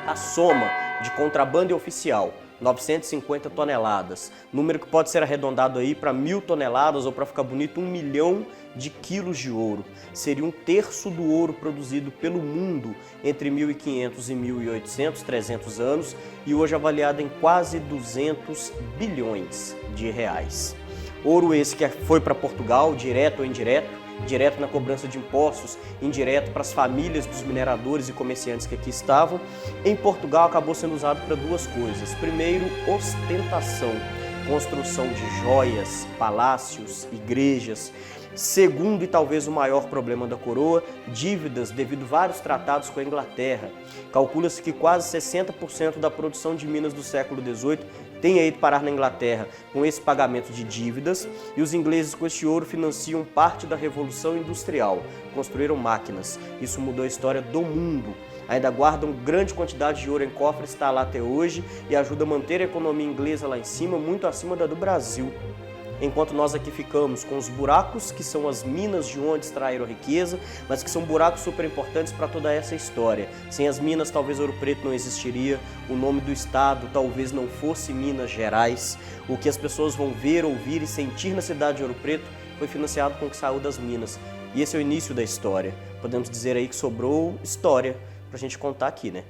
A soma de contrabando e oficial, 950 toneladas, número que pode ser arredondado aí para 1.000 toneladas ou, para ficar bonito, 1 milhão de quilos de ouro. Seria um terço do ouro produzido pelo mundo entre 1500 e 1800, 300 anos, e hoje avaliado em quase 200 bilhões de reais. Ouro esse que foi para Portugal, direto ou indireto, direto na cobrança de impostos, indireto para as famílias dos mineradores e comerciantes que aqui estavam. Em Portugal acabou sendo usado para duas coisas. Primeiro, ostentação, construção de joias, palácios, igrejas. Segundo, e talvez o maior problema da coroa, dívidas devido a vários tratados com a Inglaterra. Calcula-se que quase 60% da produção de minas do século XVIII tem ido parar na Inglaterra com esse pagamento de dívidas, e os ingleses com esse ouro financiam parte da Revolução Industrial, construíram máquinas. Isso mudou a história do mundo. Ainda guardam grande quantidade de ouro em cofres, está lá até hoje, e ajuda a manter a economia inglesa lá em cima, muito acima da do Brasil. Enquanto nós aqui ficamos com os buracos, que são as minas de onde extraíram a riqueza, mas que são buracos super importantes para toda essa história. Sem as minas, talvez Ouro Preto não existiria, o nome do estado talvez não fosse Minas Gerais. O que as pessoas vão ver, ouvir e sentir na cidade de Ouro Preto foi financiado com o que saiu das minas. E esse é o início da história. Podemos dizer aí que sobrou história para a gente contar aqui, né?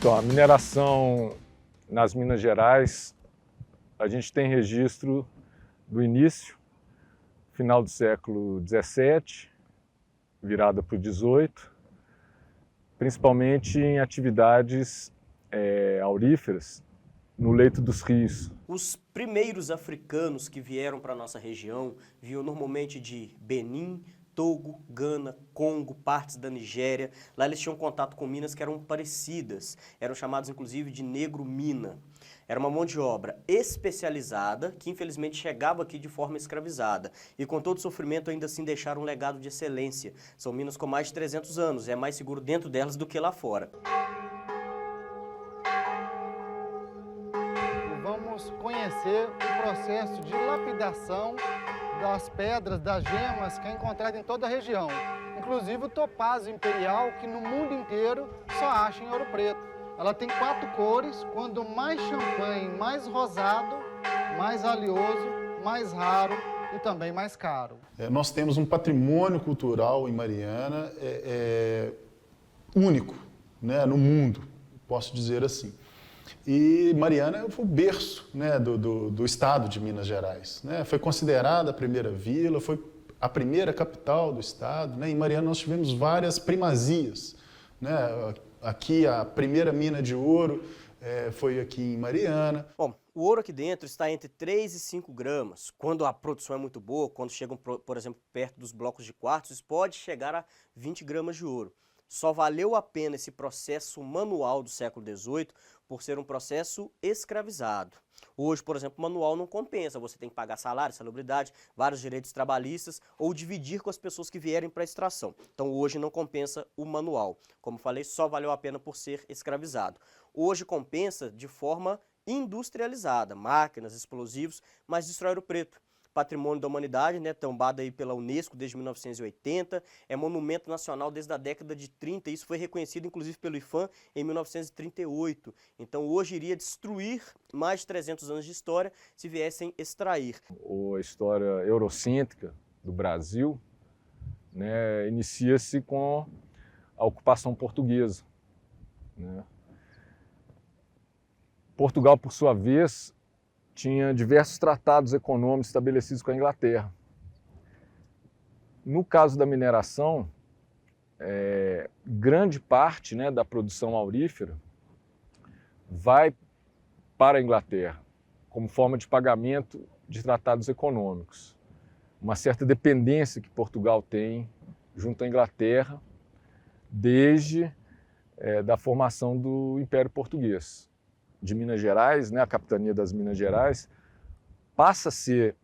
Então, a mineração nas Minas Gerais, a gente tem registro do início, final do século XVII, virada para o XVIII, principalmente em atividades auríferas no leito dos rios. Os primeiros africanos que vieram para a nossa região vinham normalmente de Benin, Togo, Gana, Congo, partes da Nigéria. Lá eles tinham contato com minas que eram parecidas, eram chamados inclusive de negro-mina. Era uma mão de obra especializada que infelizmente chegava aqui de forma escravizada. E com todo o sofrimento ainda assim deixaram um legado de excelência. São minas com mais de 300 anos, é mais seguro dentro delas do que lá fora. Vamos conhecer o processo de lapidação das pedras, das gemas que é encontrado em toda a região. Inclusive o topázio imperial, que no mundo inteiro só acha em Ouro Preto. Ela tem 4 cores, quando mais champanhe, mais rosado, mais valioso, mais raro e também mais caro. Nós temos um patrimônio cultural em Mariana único, né, no mundo, posso dizer assim. E Mariana foi o berço, né, do estado de Minas Gerais, né? Foi considerada a primeira vila, foi a primeira capital do estado, né? Em Mariana nós tivemos várias primazias, né? Aqui a primeira mina de ouro foi aqui em Mariana. Bom, o ouro aqui dentro está entre 3 e 5 gramas. Quando a produção é muito boa, quando chegam, por exemplo, perto dos blocos de quartzo, isso pode chegar a 20 gramas de ouro. Só valeu a pena esse processo manual do século XVIII por ser um processo escravizado. Hoje, por exemplo, o manual não compensa, você tem que pagar salário, salubridade, vários direitos trabalhistas ou dividir com as pessoas que vierem para a extração. Então hoje não compensa o manual. Como falei, só valeu a pena por ser escravizado. Hoje compensa de forma industrializada, máquinas, explosivos, mas destrói Ouro Preto. Patrimônio da Humanidade, né, tombado aí pela Unesco desde 1980, é monumento nacional desde a década de 30, isso foi reconhecido inclusive pelo IPHAN em 1938. Então hoje iria destruir mais de 300 anos de história se viessem extrair. A história eurocêntrica do Brasil, né, inicia-se com a ocupação portuguesa, né? Portugal, por sua vez, tinha diversos tratados econômicos estabelecidos com a Inglaterra. No caso da mineração, grande parte, né, da produção aurífera vai para a Inglaterra, como forma de pagamento de tratados econômicos. Uma certa dependência que Portugal tem junto à Inglaterra desde da formação do Império Português. De Minas Gerais, né, a capitania das Minas Gerais, passa a ser,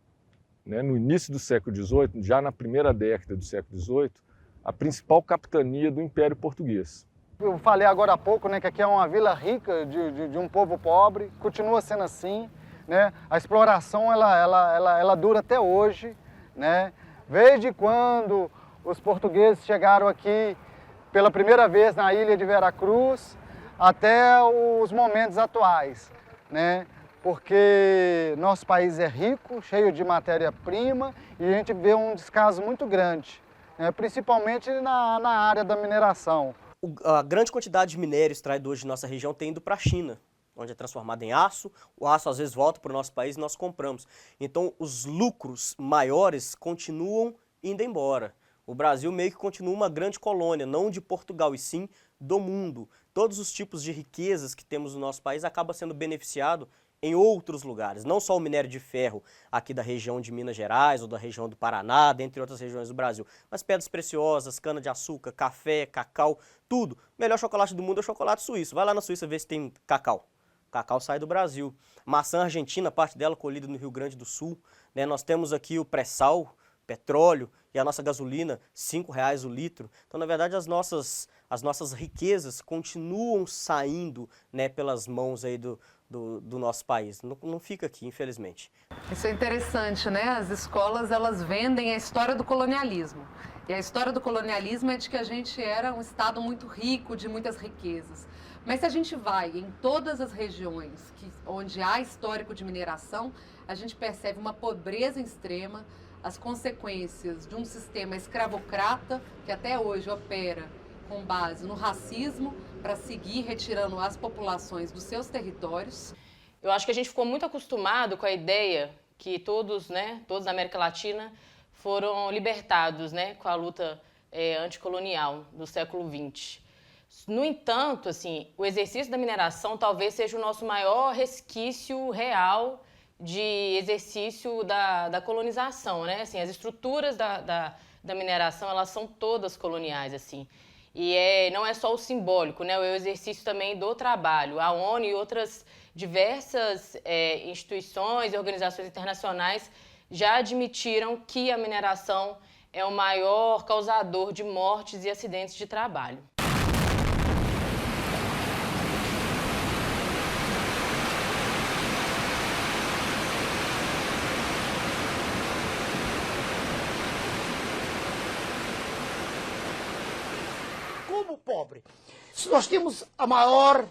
né, no início do século XVIII, já na primeira década do século XVIII, a principal capitania do Império Português. Eu falei agora há pouco, né, que aqui é uma vila rica de um povo pobre, continua sendo assim, né? A exploração ela dura até hoje, né? Desde quando os portugueses chegaram aqui pela primeira vez na ilha de Veracruz até os momentos atuais, né? Porque nosso país é rico, cheio de matéria-prima e a gente vê um descaso muito grande, né? Principalmente na área da mineração. A grande quantidade de minério extraído hoje de nossa região tem ido para a China, onde é transformado em aço. O aço às vezes volta para o nosso país e nós compramos. Então os lucros maiores continuam indo embora. O Brasil meio que continua uma grande colônia, não de Portugal, e sim do mundo. Todos os tipos de riquezas que temos no nosso país acabam sendo beneficiados em outros lugares. Não só o minério de ferro aqui da região de Minas Gerais ou da região do Paraná, dentre outras regiões do Brasil, mas pedras preciosas, cana-de-açúcar, café, cacau, tudo. O melhor chocolate do mundo é o chocolate suíço. Vai lá na Suíça ver se tem cacau. Cacau sai do Brasil. Maçã argentina, parte dela colhida no Rio Grande do Sul, né? Nós temos aqui o pré-sal, petróleo e a nossa gasolina, R$ 5,00 o litro. Então, na verdade, as nossas riquezas continuam saindo, né, pelas mãos aí do nosso país. Não fica aqui, infelizmente. Isso é interessante, né? As escolas, elas vendem a história do colonialismo. E a história do colonialismo é de que a gente era um estado muito rico, de muitas riquezas. Mas se a gente vai em todas as regiões onde há histórico de mineração, a gente percebe uma pobreza extrema, as consequências de um sistema escravocrata que até hoje opera com base no racismo para seguir retirando as populações dos seus territórios. Eu acho que a gente ficou muito acostumado com a ideia que todos na América Latina foram libertados, né, com a luta anticolonial do século XX. No entanto, assim, o exercício da mineração talvez seja o nosso maior resquício real de exercício da colonização, né? Assim, as estruturas da mineração, elas são todas coloniais, assim. E não é só o simbólico, né? É o exercício também do trabalho. A ONU e outras diversas instituições e organizações internacionais já admitiram que a mineração é o maior causador de mortes e acidentes de trabalho. Pobre. Se nós temos o maior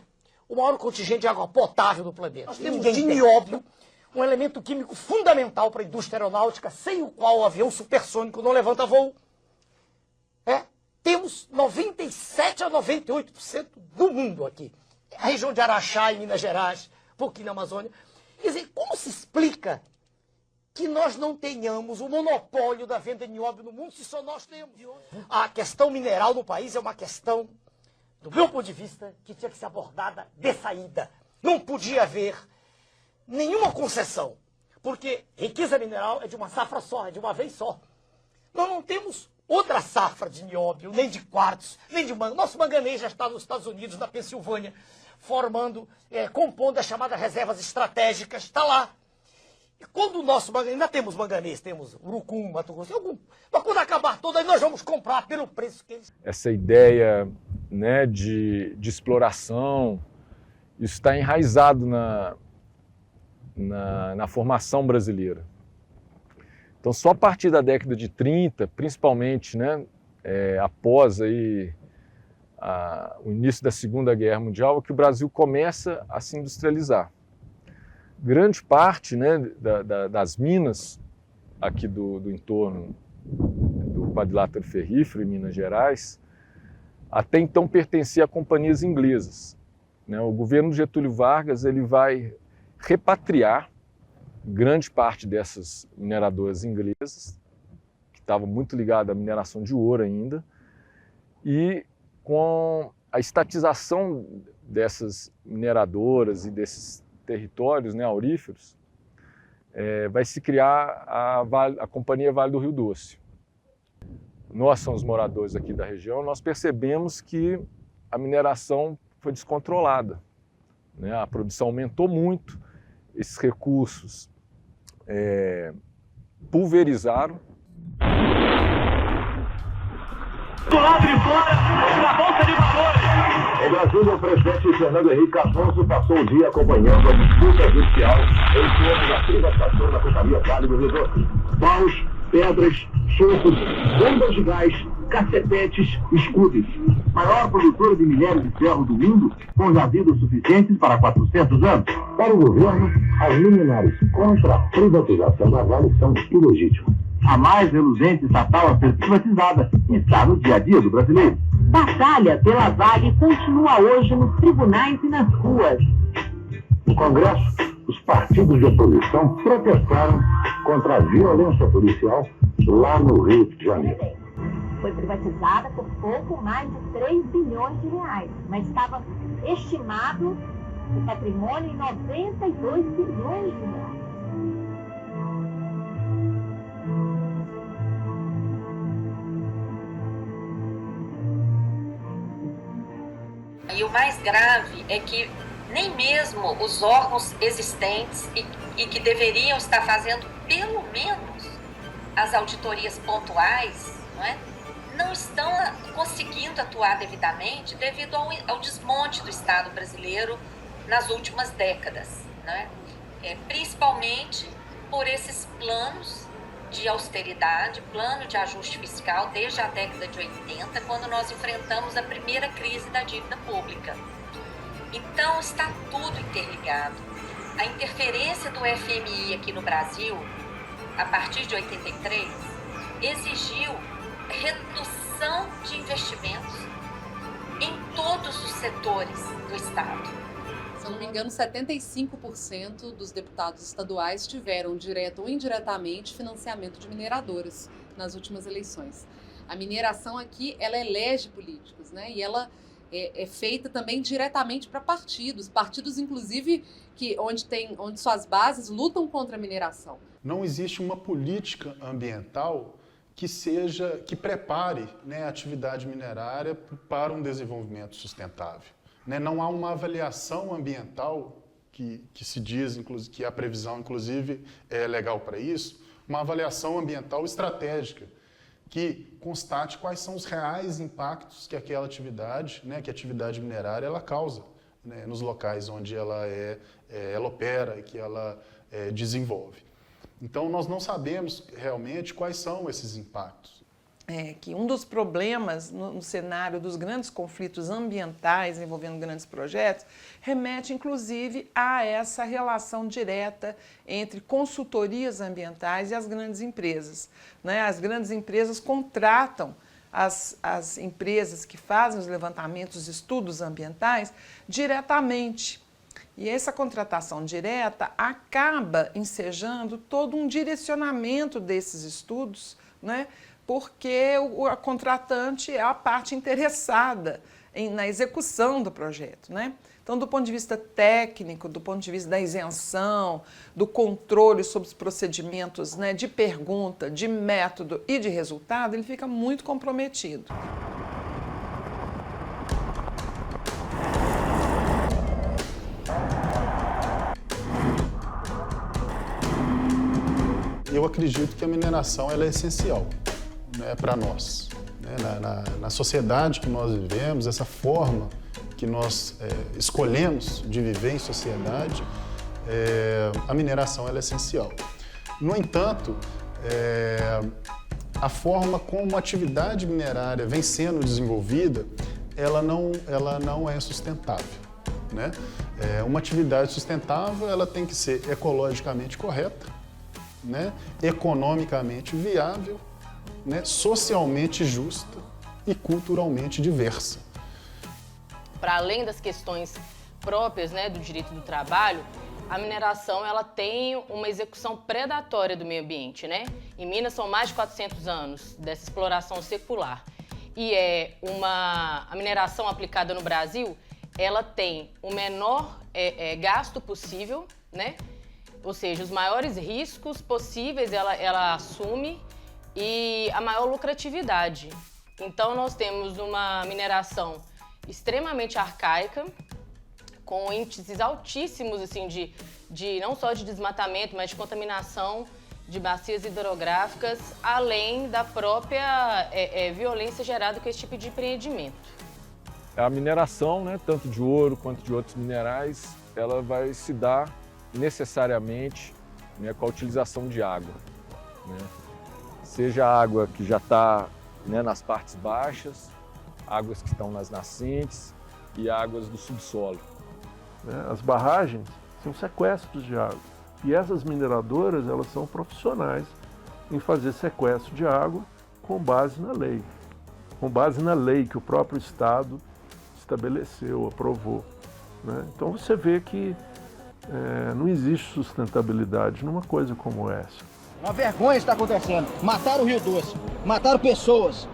contingente de água potável do planeta, nós temos de nióbio, um elemento químico fundamental para a indústria aeronáutica, sem o qual o avião supersônico não levanta voo. Temos 97 a 98% do mundo aqui. A região de Araxá, em Minas Gerais, um pouquinho na Amazônia. Quer dizer, como se explica que nós não tenhamos o monopólio da venda de nióbio no mundo, se só nós temos? A questão mineral no país é uma questão, do meu ponto de vista, que tinha que ser abordada de saída. Não podia haver nenhuma concessão, porque riqueza mineral é de uma safra só, é de uma vez só. Nós não temos outra safra de nióbio, nem de quartzo, nem de manganês. Nosso manganês já está nos Estados Unidos, na Pensilvânia, compondo as chamadas reservas estratégicas, está lá. E quando o nosso manganês, ainda temos manganês, temos urucum, Mato Grosso, mas quando acabar todo, aí nós vamos comprar pelo preço que eles... Essa ideia, né, de exploração, isso está enraizado na formação brasileira. Então, só a partir da década de 30, principalmente, né, após aí, o início da Segunda Guerra Mundial, é que o Brasil começa a se industrializar. Grande parte, né, das minas aqui do entorno do quadrilátero ferrífero, em Minas Gerais, até então pertencia a companhias inglesas, né? O governo Getúlio Vargas ele vai repatriar grande parte dessas mineradoras inglesas, que estavam muito ligadas à mineração de ouro ainda, e com a estatização dessas mineradoras e desses territórios, né, auríferos, vai se criar a Companhia Vale do Rio Doce. Nós somos moradores aqui da região, nós percebemos que a mineração foi descontrolada, né? A produção aumentou muito, esses recursos pulverizaram. Do lado de fora, na Bolsa de Valores. Em Brasília, o presidente Fernando Henrique Cardoso passou o dia acompanhando a disputa judicial em torno da privatização da Companhia Vale do Rio Doce. Paus, pedras, socos, bombas de gás, cacetetes, escudos. Maior produtora de minério de ferro do mundo, com jazidos suficientes para 400 anos. Para o governo, as liminares contra a privatização da Vale são ilegítimas. A mais reluzente estatal a ser privatizada está no dia a dia do brasileiro. Batalha pela Vale continua hoje nos tribunais e nas ruas. No Congresso, os partidos de oposição protestaram contra a violência policial lá no Rio de Janeiro. Foi privatizada por pouco mais de 3 bilhões de reais, mas estava estimado o patrimônio em 92 bilhões de reais. E o mais grave é que nem mesmo os órgãos existentes e que deveriam estar fazendo pelo menos as auditorias pontuais, não estão conseguindo atuar devidamente devido ao desmonte do Estado brasileiro nas últimas décadas, principalmente por esses planos de austeridade, plano de ajuste fiscal desde a década de 80, quando nós enfrentamos a primeira crise da dívida pública. Então, está tudo interligado. A interferência do FMI aqui no Brasil, a partir de 83, exigiu redução de investimentos em todos os setores do Estado. Se eu não me engano, 75% dos deputados estaduais tiveram, direto ou indiretamente, financiamento de mineradoras nas últimas eleições. A mineração aqui, ela elege políticos, e ela é feita também diretamente para partidos inclusive onde suas bases lutam contra a mineração. Não existe uma política ambiental que prepare a atividade minerária para um desenvolvimento sustentável. Não há uma avaliação ambiental que se diz, que a previsão, inclusive, é legal para isso, uma avaliação ambiental estratégica que constate quais são os reais impactos que aquela atividade, que a atividade minerária ela causa nos locais onde ela opera e que ela desenvolve. Então, nós não sabemos realmente quais são esses impactos. Que um dos problemas no cenário dos grandes conflitos ambientais envolvendo grandes projetos remete, inclusive, a essa relação direta entre consultorias ambientais e as grandes empresas. As grandes empresas contratam as empresas que fazem os levantamentos, os estudos ambientais, diretamente. E essa contratação direta acaba ensejando todo um direcionamento desses estudos, porque a contratante é a parte interessada na execução do projeto, Então, do ponto de vista técnico, do ponto de vista da isenção, do controle sobre os procedimentos, de pergunta, de método e de resultado, ele fica muito comprometido. Eu acredito que a mineração ela é essencial para nós. Na sociedade que nós vivemos, essa forma que nós escolhemos de viver em sociedade, a mineração ela é essencial. No entanto, a forma como a atividade minerária vem sendo desenvolvida, ela não é sustentável. Uma atividade sustentável ela tem que ser ecologicamente correta, economicamente viável, socialmente justa e culturalmente diversa. Para além das questões próprias do direito do trabalho, a mineração ela tem uma execução predatória do meio ambiente. Em Minas são mais de 400 anos dessa exploração secular. E a mineração aplicada no Brasil, ela tem o menor gasto possível, Ou seja, os maiores riscos possíveis ela assume e a maior lucratividade. Então, nós temos uma mineração extremamente arcaica, com índices altíssimos assim, de não só de desmatamento, mas de contaminação de bacias hidrográficas, além da própria violência gerada com esse tipo de empreendimento. A mineração, né, tanto de ouro quanto de outros minerais, ela vai se dar necessariamente, né, com a utilização de água, né? Seja a água que já está, né, nas partes baixas, águas que estão nas nascentes e águas do subsolo. As barragens são sequestros de água e essas mineradoras elas são profissionais em fazer sequestro de água com base na lei que o próprio Estado estabeleceu, aprovou, né? Então você vê que não existe sustentabilidade numa coisa como essa. Uma vergonha está acontecendo. Mataram o Rio Doce, mataram pessoas.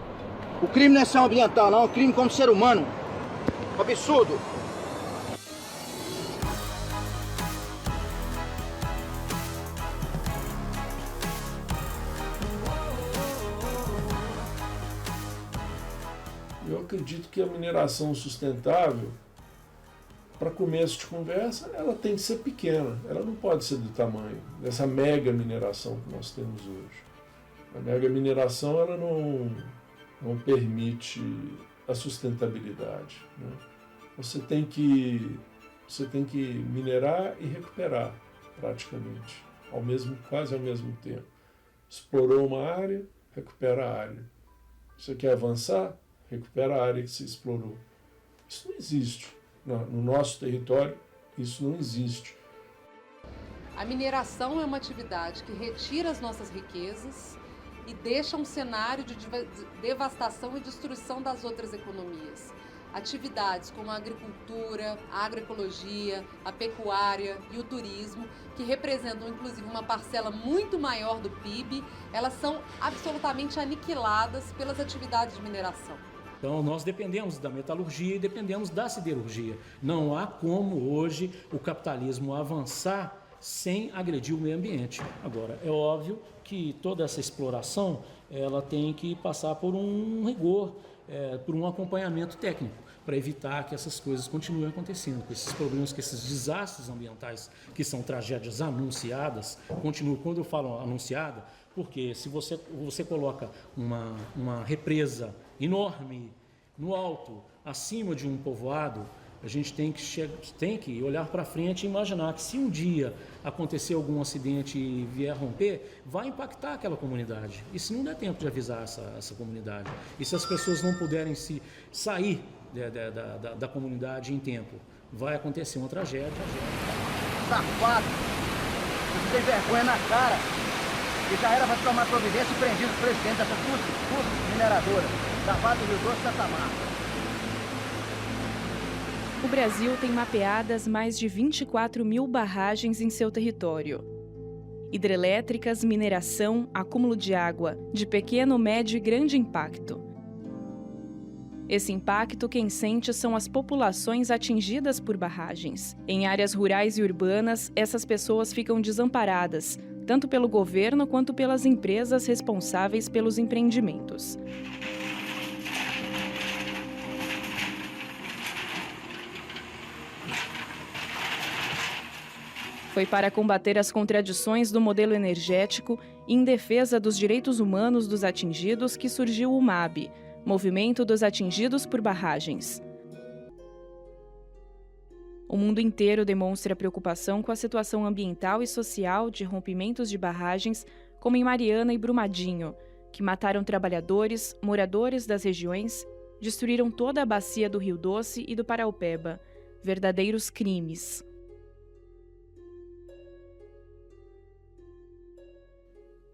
O crime não é só ambiental, não, é um crime como ser humano. Um absurdo. Eu acredito que a mineração sustentável, para começo de conversa, ela tem que ser pequena. Ela não pode ser do tamanho dessa mega mineração que nós temos hoje. A mega mineração ela não permite a sustentabilidade, né? Você tem que minerar e recuperar praticamente, quase ao mesmo tempo. Explorou uma área, recupera a área. Você quer avançar? Recupera a área que se explorou. Isso não existe. No nosso território, isso não existe. A mineração é uma atividade que retira as nossas riquezas e deixa um cenário de devastação e destruição das outras economias. Atividades como a agricultura, a agroecologia, a pecuária e o turismo, que representam inclusive uma parcela muito maior do PIB, elas são absolutamente aniquiladas pelas atividades de mineração. Então, nós dependemos da metalurgia e dependemos da siderurgia. Não há como hoje o capitalismo avançar sem agredir o meio ambiente. Agora, é óbvio que toda essa exploração ela tem que passar por um rigor, por um acompanhamento técnico, para evitar que essas coisas continuem acontecendo, que esses problemas, que esses desastres ambientais, que são tragédias anunciadas, continuam. Quando eu falo anunciada, porque se você coloca uma represa enorme no alto, acima de um povoado, a gente tem que olhar para frente e imaginar que se um dia acontecer algum acidente e vier romper, vai impactar aquela comunidade. E se não der tempo de avisar essa comunidade, e se as pessoas não puderem sair da comunidade em tempo, vai acontecer uma tragédia. Safado! Você tem vergonha na cara! E já era para tomar providência e prendido o presidente dessa custo mineradora, da Vale do Rio Doce da Santa. O Brasil tem mapeadas mais de 24 mil barragens em seu território. Hidrelétricas, mineração, acúmulo de água, de pequeno, médio e grande impacto. Esse impacto quem sente são as populações atingidas por barragens. Em áreas rurais e urbanas, essas pessoas ficam desamparadas, tanto pelo governo quanto pelas empresas responsáveis pelos empreendimentos. Foi para combater as contradições do modelo energético e em defesa dos direitos humanos dos atingidos que surgiu o MAB, Movimento dos Atingidos por Barragens. O mundo inteiro demonstra preocupação com a situação ambiental e social de rompimentos de barragens, como em Mariana e Brumadinho, que mataram trabalhadores, moradores das regiões, destruíram toda a bacia do Rio Doce e do Paraupeba. Verdadeiros crimes.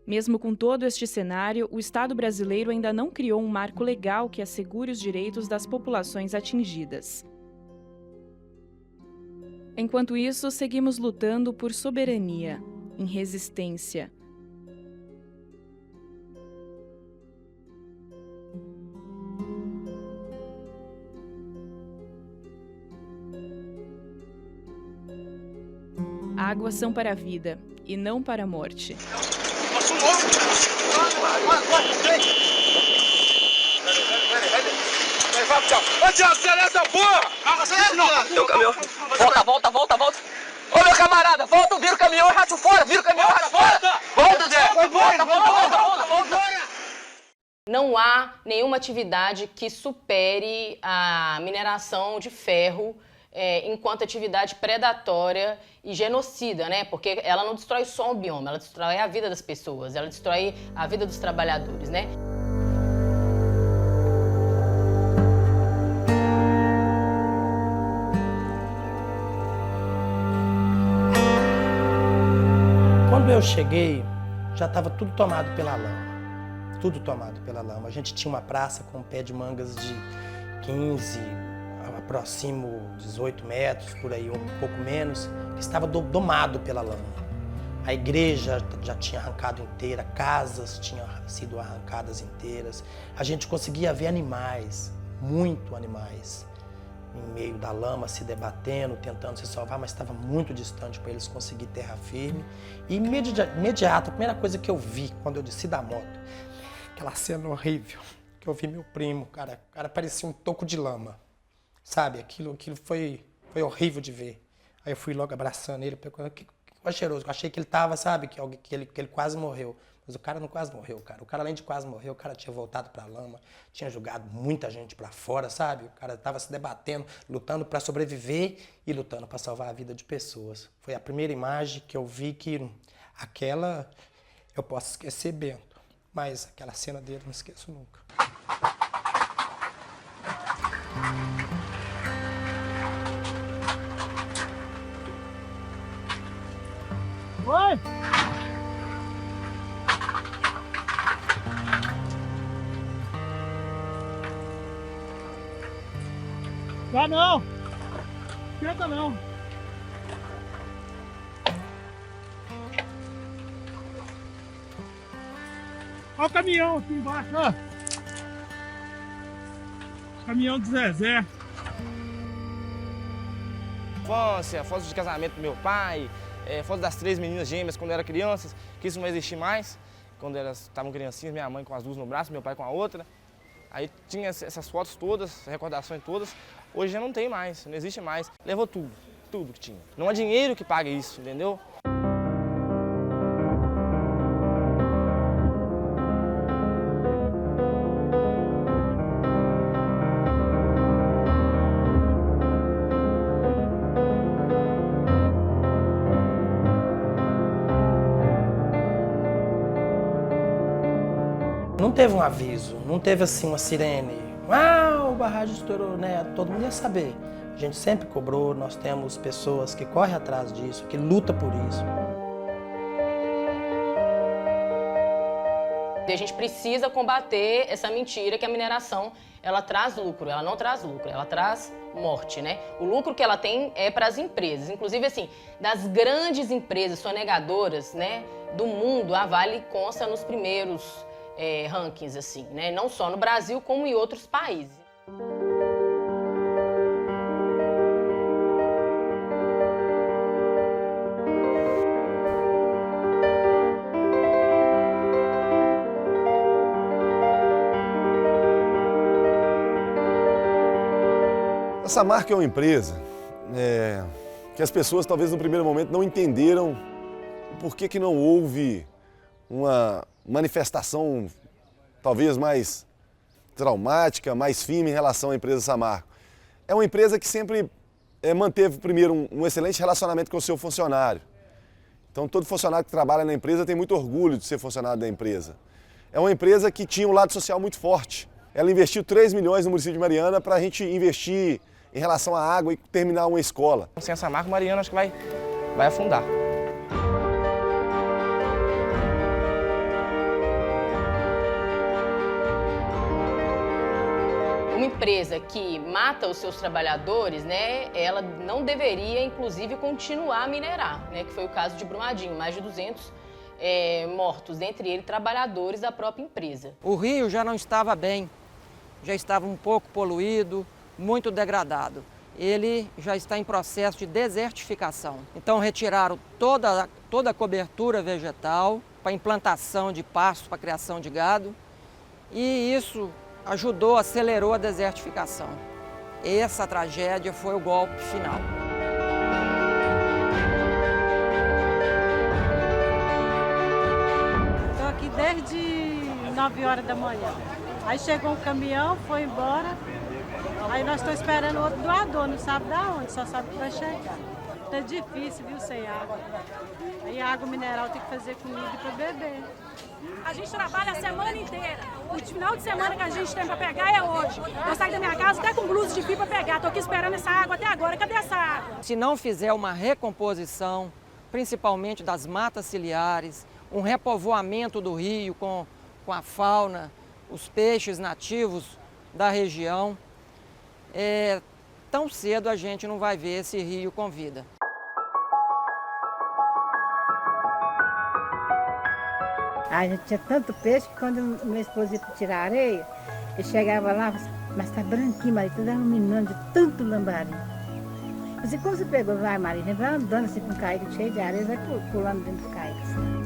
Mesmo com todo este cenário, o Estado brasileiro ainda não criou um marco legal que assegure os direitos das populações atingidas. Enquanto isso, seguimos lutando por soberania, em resistência. águas são para a vida e não para a morte. Ô, Thiago, acelera essa porra! Meu caminhão. Volta. Ô, meu camarada, volta, vira o caminhão e racha fora, Volta, Zé. Volta. Não há nenhuma atividade que supere a mineração de ferro enquanto atividade predatória e genocida, né? Porque ela não destrói só o bioma, ela destrói a vida das pessoas, ela destrói a vida dos trabalhadores, né? Quando eu cheguei, já estava tudo tomado pela lama. A gente tinha uma praça com um pé de mangas de 15, aproximo 18 metros, por aí, um pouco menos, que estava domado pela lama. A igreja já tinha arrancado inteira, casas tinham sido arrancadas inteiras. A gente conseguia ver animais, muito animais, em meio da lama, se debatendo, tentando se salvar, mas estava muito distante para eles conseguir terra firme. E imediato, a primeira coisa que eu vi quando eu desci da moto, aquela cena horrível, que eu vi meu primo, cara parecia um toco de lama, sabe? Aquilo foi horrível de ver. Aí eu fui logo abraçando ele, que cheiroso, eu achei que ele tava, sabe, que ele quase morreu. Mas o cara não quase morreu, cara. O cara, além de quase morrer, o cara tinha voltado pra lama, tinha jogado muita gente pra fora, sabe? O cara tava se debatendo, lutando pra sobreviver e lutando pra salvar a vida de pessoas. Foi a primeira imagem que eu vi que aquela eu posso esquecer, Bento, mas aquela cena dele eu não esqueço nunca. Oi! Vai não! Tenta não! Olha o caminhão aqui embaixo, ó! Caminhão do Zezé. Infância, fotos de casamento do meu pai, fotos das 3 meninas gêmeas quando eram crianças, que isso não vai existir mais. Quando elas estavam criancinhas, minha mãe com as duas no braço, meu pai com a outra. Aí tinha essas fotos todas, essas recordações todas. Hoje já não tem mais, não existe mais. Levou tudo que tinha. Não há dinheiro que pague isso, entendeu? Não teve um aviso, não teve assim uma sirene. O barragem estourou, né? Todo mundo ia saber. A gente sempre cobrou, nós temos pessoas que correm atrás disso, que lutam por isso. E a gente precisa combater essa mentira que a mineração, ela traz lucro. Ela não traz lucro, ela traz morte, né? O lucro que ela tem é para as empresas. Inclusive, assim, das grandes empresas sonegadoras, né, do mundo, a Vale consta nos primeiros rankings, assim, né? Não só no Brasil, como em outros países. A Samarco é uma empresa que as pessoas talvez no primeiro momento não entenderam o porquê que não houve uma manifestação talvez mais traumática, mais firme em relação à empresa Samarco. É uma empresa que sempre manteve primeiro um excelente relacionamento com o seu funcionário. Então todo funcionário que trabalha na empresa tem muito orgulho de ser funcionário da empresa. É uma empresa que tinha um lado social muito forte. Ela investiu 3 milhões no município de Mariana para a gente investir em relação à água e terminar uma escola. Sem a Samarco, Mariana acho que vai afundar. Uma empresa que mata os seus trabalhadores, né, ela não deveria, inclusive, continuar a minerar, né, que foi o caso de Brumadinho, mais de 200 mortos, dentre eles trabalhadores da própria empresa. O rio já não estava bem, já estava um pouco poluído, muito degradado. ele já está em processo de desertificação. Então retiraram toda a cobertura vegetal para implantação de pasto, para criação de gado, e isso ajudou, acelerou a desertificação. Essa tragédia foi o golpe final. Estou aqui desde 9 horas da manhã. Aí chegou um caminhão, foi embora. Aí nós estamos esperando outro doador, não sabe de onde, só sabe que vai chegar. Tá difícil, viu, sem água. Aí a água mineral tem que fazer comida para beber. A gente trabalha a semana inteira. O final de semana que a gente tem para pegar é hoje. Eu saí da minha casa até com blusa de fio para pegar. Estou aqui esperando essa água até agora. Cadê essa água? Se não fizer uma recomposição, principalmente das matas ciliares, um repovoamento do rio com a fauna, os peixes nativos da região, tão cedo a gente não vai ver esse rio com vida. A gente tinha tanto peixe que quando meu esposo ia tirar a areia, ele chegava lá, mas tá branquinho, Maria, tudo iluminando de tanto lambari. Eu disse, como você pegou? Vai, Maria, a gente vai andando assim com um caico cheio de areia, vai pulando dentro do caico. Assim.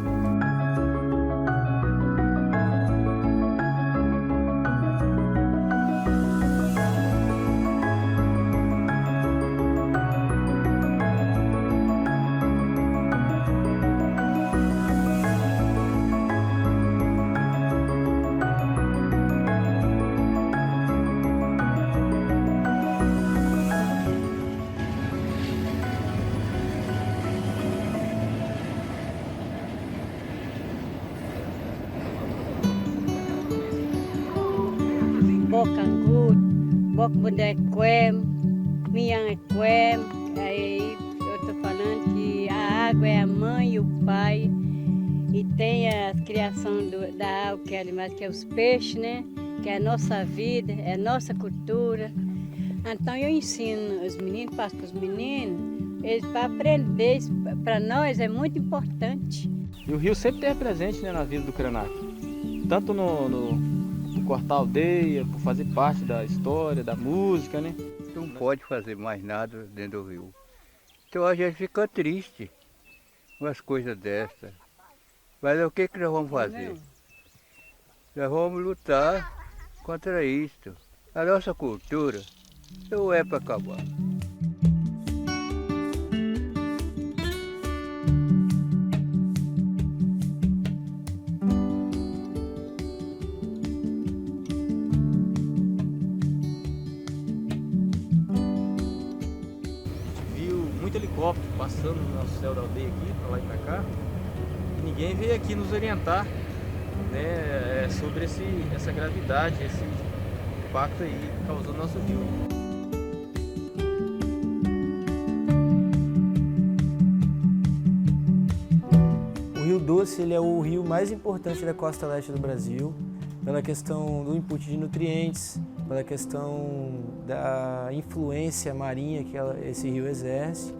Bocangu, Bocbudé é Quem, Minhã é Quem. Aí eu estou falando que a água é a mãe e o pai. E tem a criação da água, que é animais, que é os peixes, né? Que é a nossa vida, é a nossa cultura. Então eu ensino os meninos, passo para os meninos, eles para aprender, para nós é muito importante. E o rio sempre esteve presente, né, na vida do Krenak. Tanto no cortar a aldeia, por fazer parte da história, da música, né? Não pode fazer mais nada dentro do rio. Então a gente fica triste com as coisas dessas. Mas o que nós vamos fazer? Nós vamos lutar contra isso. A nossa cultura não é para acabar. Helicóptero passando no nosso céu da aldeia aqui, para lá e para cá. Ninguém veio aqui nos orientar, né, sobre essa gravidade, esse impacto aí que causou no nosso rio. O Rio Doce ele é o rio mais importante da costa leste do Brasil, pela questão do input de nutrientes, pela questão da influência marinha que esse rio exerce.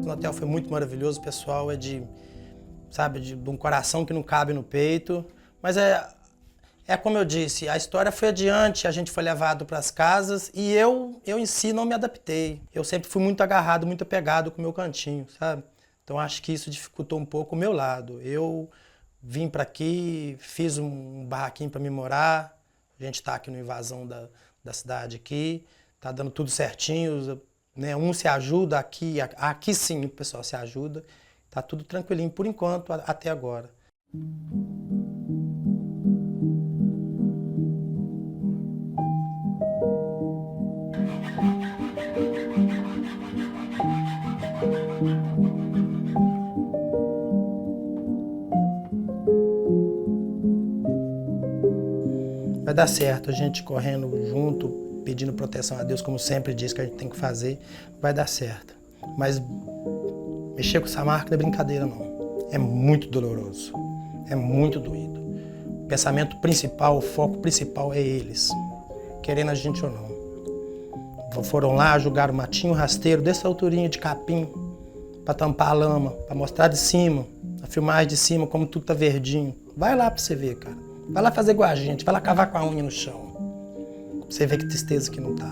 O hotel foi muito maravilhoso, o pessoal é de um coração que não cabe no peito. Mas é como eu disse, a história foi adiante, a gente foi levado para as casas e eu em si não me adaptei. Eu sempre fui muito agarrado, muito apegado com o meu cantinho, sabe? Então acho que isso dificultou um pouco o meu lado. Eu vim para aqui, fiz um barraquinho para me morar, a gente está aqui no invasão da cidade aqui, tá dando tudo certinho, né? Um se ajuda, aqui sim o pessoal se ajuda, tá tudo tranquilinho por enquanto, até agora. Vai dar certo, a gente correndo junto, pedindo proteção a Deus, como sempre diz que a gente tem que fazer, vai dar certo. Mas mexer com essa marca não é brincadeira não. É muito doloroso, é muito doído. O pensamento principal, o foco principal é eles, querendo a gente ou não. Foram lá, jogaram matinho rasteiro dessa alturinha de capim para tampar a lama, para mostrar de cima, a filmagem de cima, como tudo tá verdinho. Vai lá para você ver, cara. Vai lá fazer igual a gente, vai lá cavar com a unha no chão. Pra você ver que tristeza que não tá.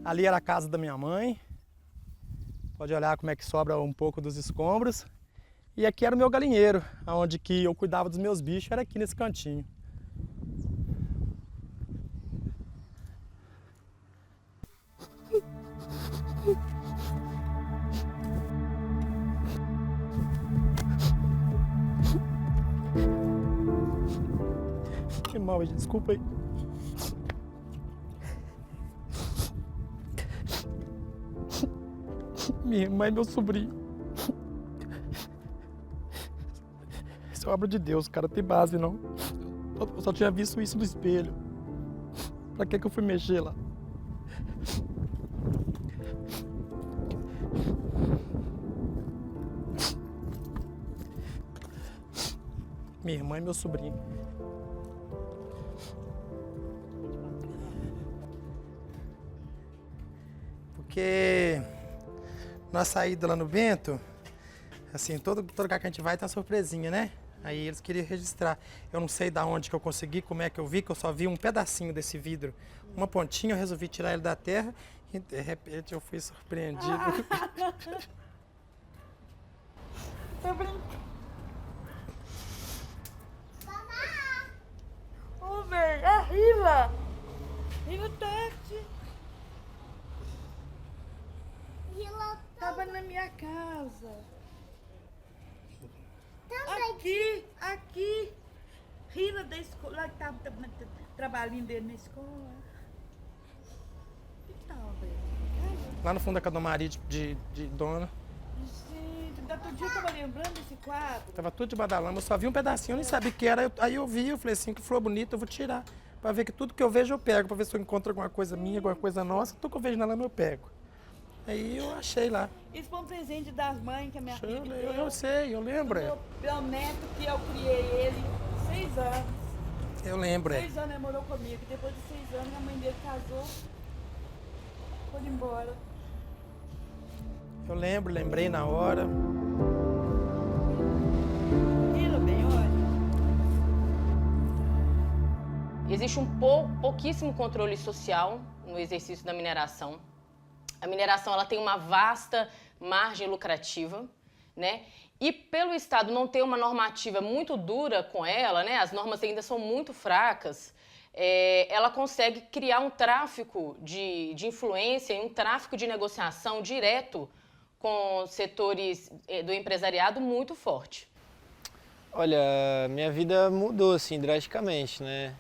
Ali era a casa da minha mãe. Pode olhar como é que sobra um pouco dos escombros. E aqui era o meu galinheiro, onde que eu cuidava dos meus bichos, era aqui nesse cantinho. Que mal, gente, desculpa aí. Minha irmã e meu sobrinho. Isso é obra de Deus, cara, tem base não. Eu só tinha visto isso no espelho. Pra que eu fui mexer lá? Minha irmã e meu sobrinho. Porque na saída lá no Bento, assim, todo lugar que a gente vai tem uma surpresinha, né? Aí eles queriam registrar. Eu não sei da onde que eu consegui, como é que eu vi, que eu só vi um pedacinho desse vidro. Uma pontinha, eu resolvi tirar ele da terra e de repente eu fui surpreendido. Tô brincando. Ô, velho, é Rila. Rila Tati. Rila tava na minha casa. Aqui. Rila da escola, lá que tava trabalhando dele na escola. Que tal, velho? Lá no fundo da Cadomaria de Dona. Gente, outro dia eu tava lembrando desse quadro. Tava tudo debaixo da lama, eu só vi um pedacinho, eu nem sabia o que era. Aí eu vi, eu falei assim, que flor bonita, eu vou tirar. Pra ver que tudo que eu vejo eu pego, pra ver se eu encontro alguma coisa minha, alguma coisa nossa. Tudo que eu vejo na lama eu pego. Aí eu achei lá. Isso foi um presente das mães que a minha filha deu. Eu sei, eu lembro. Meu neto, que eu criei ele 6 anos. Eu lembro. 6 anos ele morou comigo. Depois de 6 anos, a mãe dele casou. Foi embora. Eu lembro, lembrei na hora. Vila, bem, olha. Existe pouquíssimo controle social no exercício da mineração. A mineração ela tem uma vasta margem lucrativa, né? E pelo Estado não ter uma normativa muito dura com ela, né? As normas ainda são muito fracas, ela consegue criar um tráfico de influência e um tráfico de negociação direto com setores do empresariado muito forte. Olha, minha vida mudou assim drasticamente, né?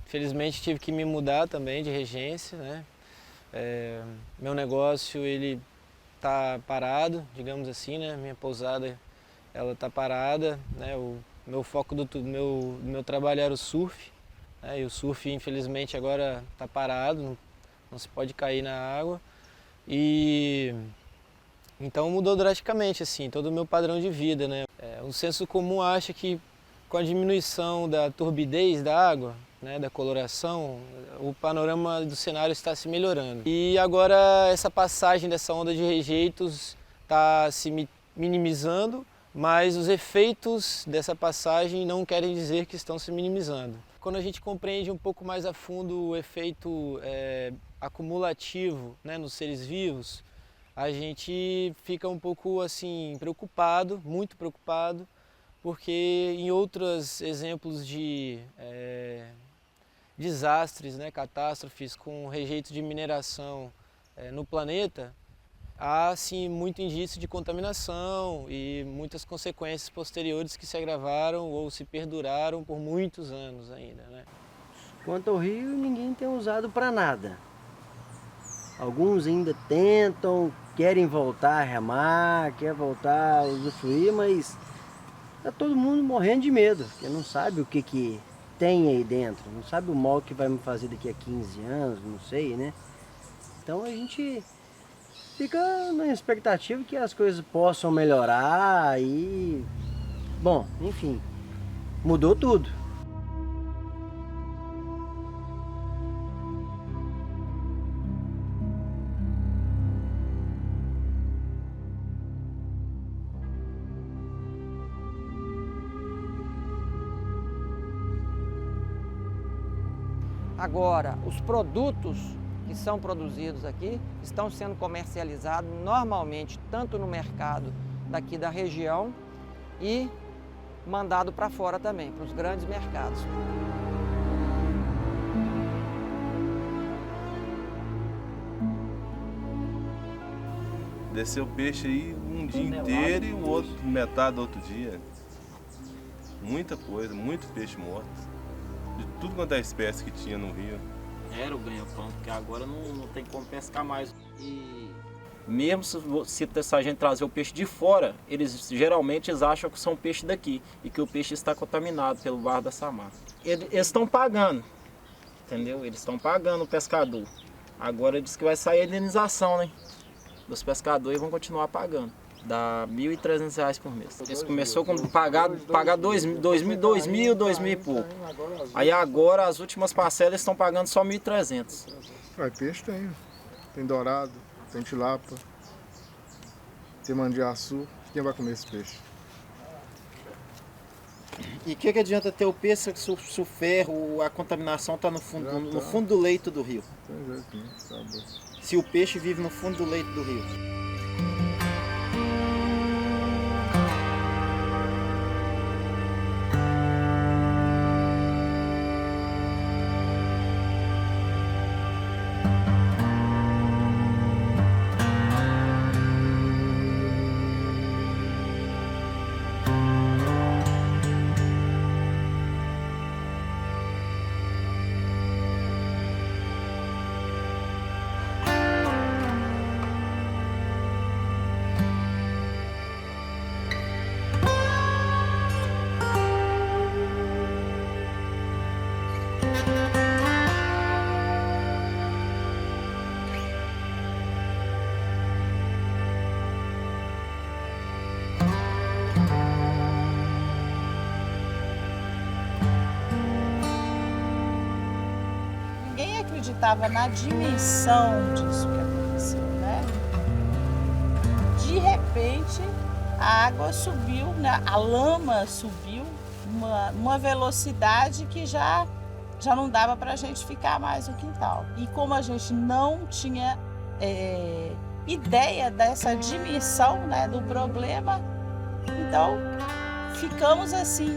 Felizmente tive que me mudar também de regência, né? Meu negócio, ele tá parado, digamos assim, né? Minha pousada, ela tá parada, né? O meu foco do meu trabalho era o surf, né? E o surf, infelizmente, agora tá parado, não se pode cair na água. E então mudou drasticamente, assim, todo o meu padrão de vida, né? O senso comum acha que com a diminuição da turbidez da água, né, da coloração, o panorama do cenário está se melhorando. E agora essa passagem dessa onda de rejeitos está se minimizando, mas os efeitos dessa passagem não querem dizer que estão se minimizando. Quando a gente compreende um pouco mais a fundo o efeito acumulativo, né, nos seres vivos, a gente fica um pouco assim preocupado, muito preocupado, porque em outros exemplos de desastres, né, catástrofes com rejeito de mineração no planeta, há sim muito indício de contaminação e muitas consequências posteriores que se agravaram ou se perduraram por muitos anos ainda, né? Quanto ao rio, ninguém tem usado para nada. Alguns ainda tentam, querem voltar a remar, querem voltar a usufruir, mas está todo mundo morrendo de medo, porque não sabe o que tem aí dentro, não sabe o mal que vai me fazer daqui a 15 anos, não sei, né? Então a gente fica na expectativa que as coisas possam melhorar e... Bom, enfim, mudou tudo. Agora, os produtos que são produzidos aqui estão sendo comercializados normalmente tanto no mercado daqui da região e mandado para fora também, para os grandes mercados. Desceu peixe aí um dia inteiro e o outro metade do outro dia. Muita coisa, muito peixe morto. De tudo quanto é espécie que tinha no rio. Era o ganha-pão, porque agora não tem como pescar mais. E mesmo se a gente trazer o peixe de fora, eles geralmente acham que são peixe daqui e que o peixe está contaminado pelo barro da Samar. Eles estão pagando, entendeu? Eles estão pagando o pescador. Agora diz que vai sair a indenização, né? Dos pescadores vão continuar pagando. Dá R$ 1.300 por mês. Eles começou com pagar dois mil e pouco. Aí agora as últimas parcelas estão pagando só 1.300. Peixe tem dourado, tem tilápia, tem mandiaçu. Quem vai comer esse peixe? E o que adianta ter o peixe se o ferro, a contaminação está no fundo do leito do rio? Tem jeito, né? Tá bom. Se o peixe vive no fundo do leito do rio. Estava na dimensão disso que aconteceu, né? De repente, a água subiu, né? A lama subiu uma velocidade que já não dava para a gente ficar mais no quintal. E como a gente não tinha ideia dessa dimensão, né, do problema, então ficamos assim,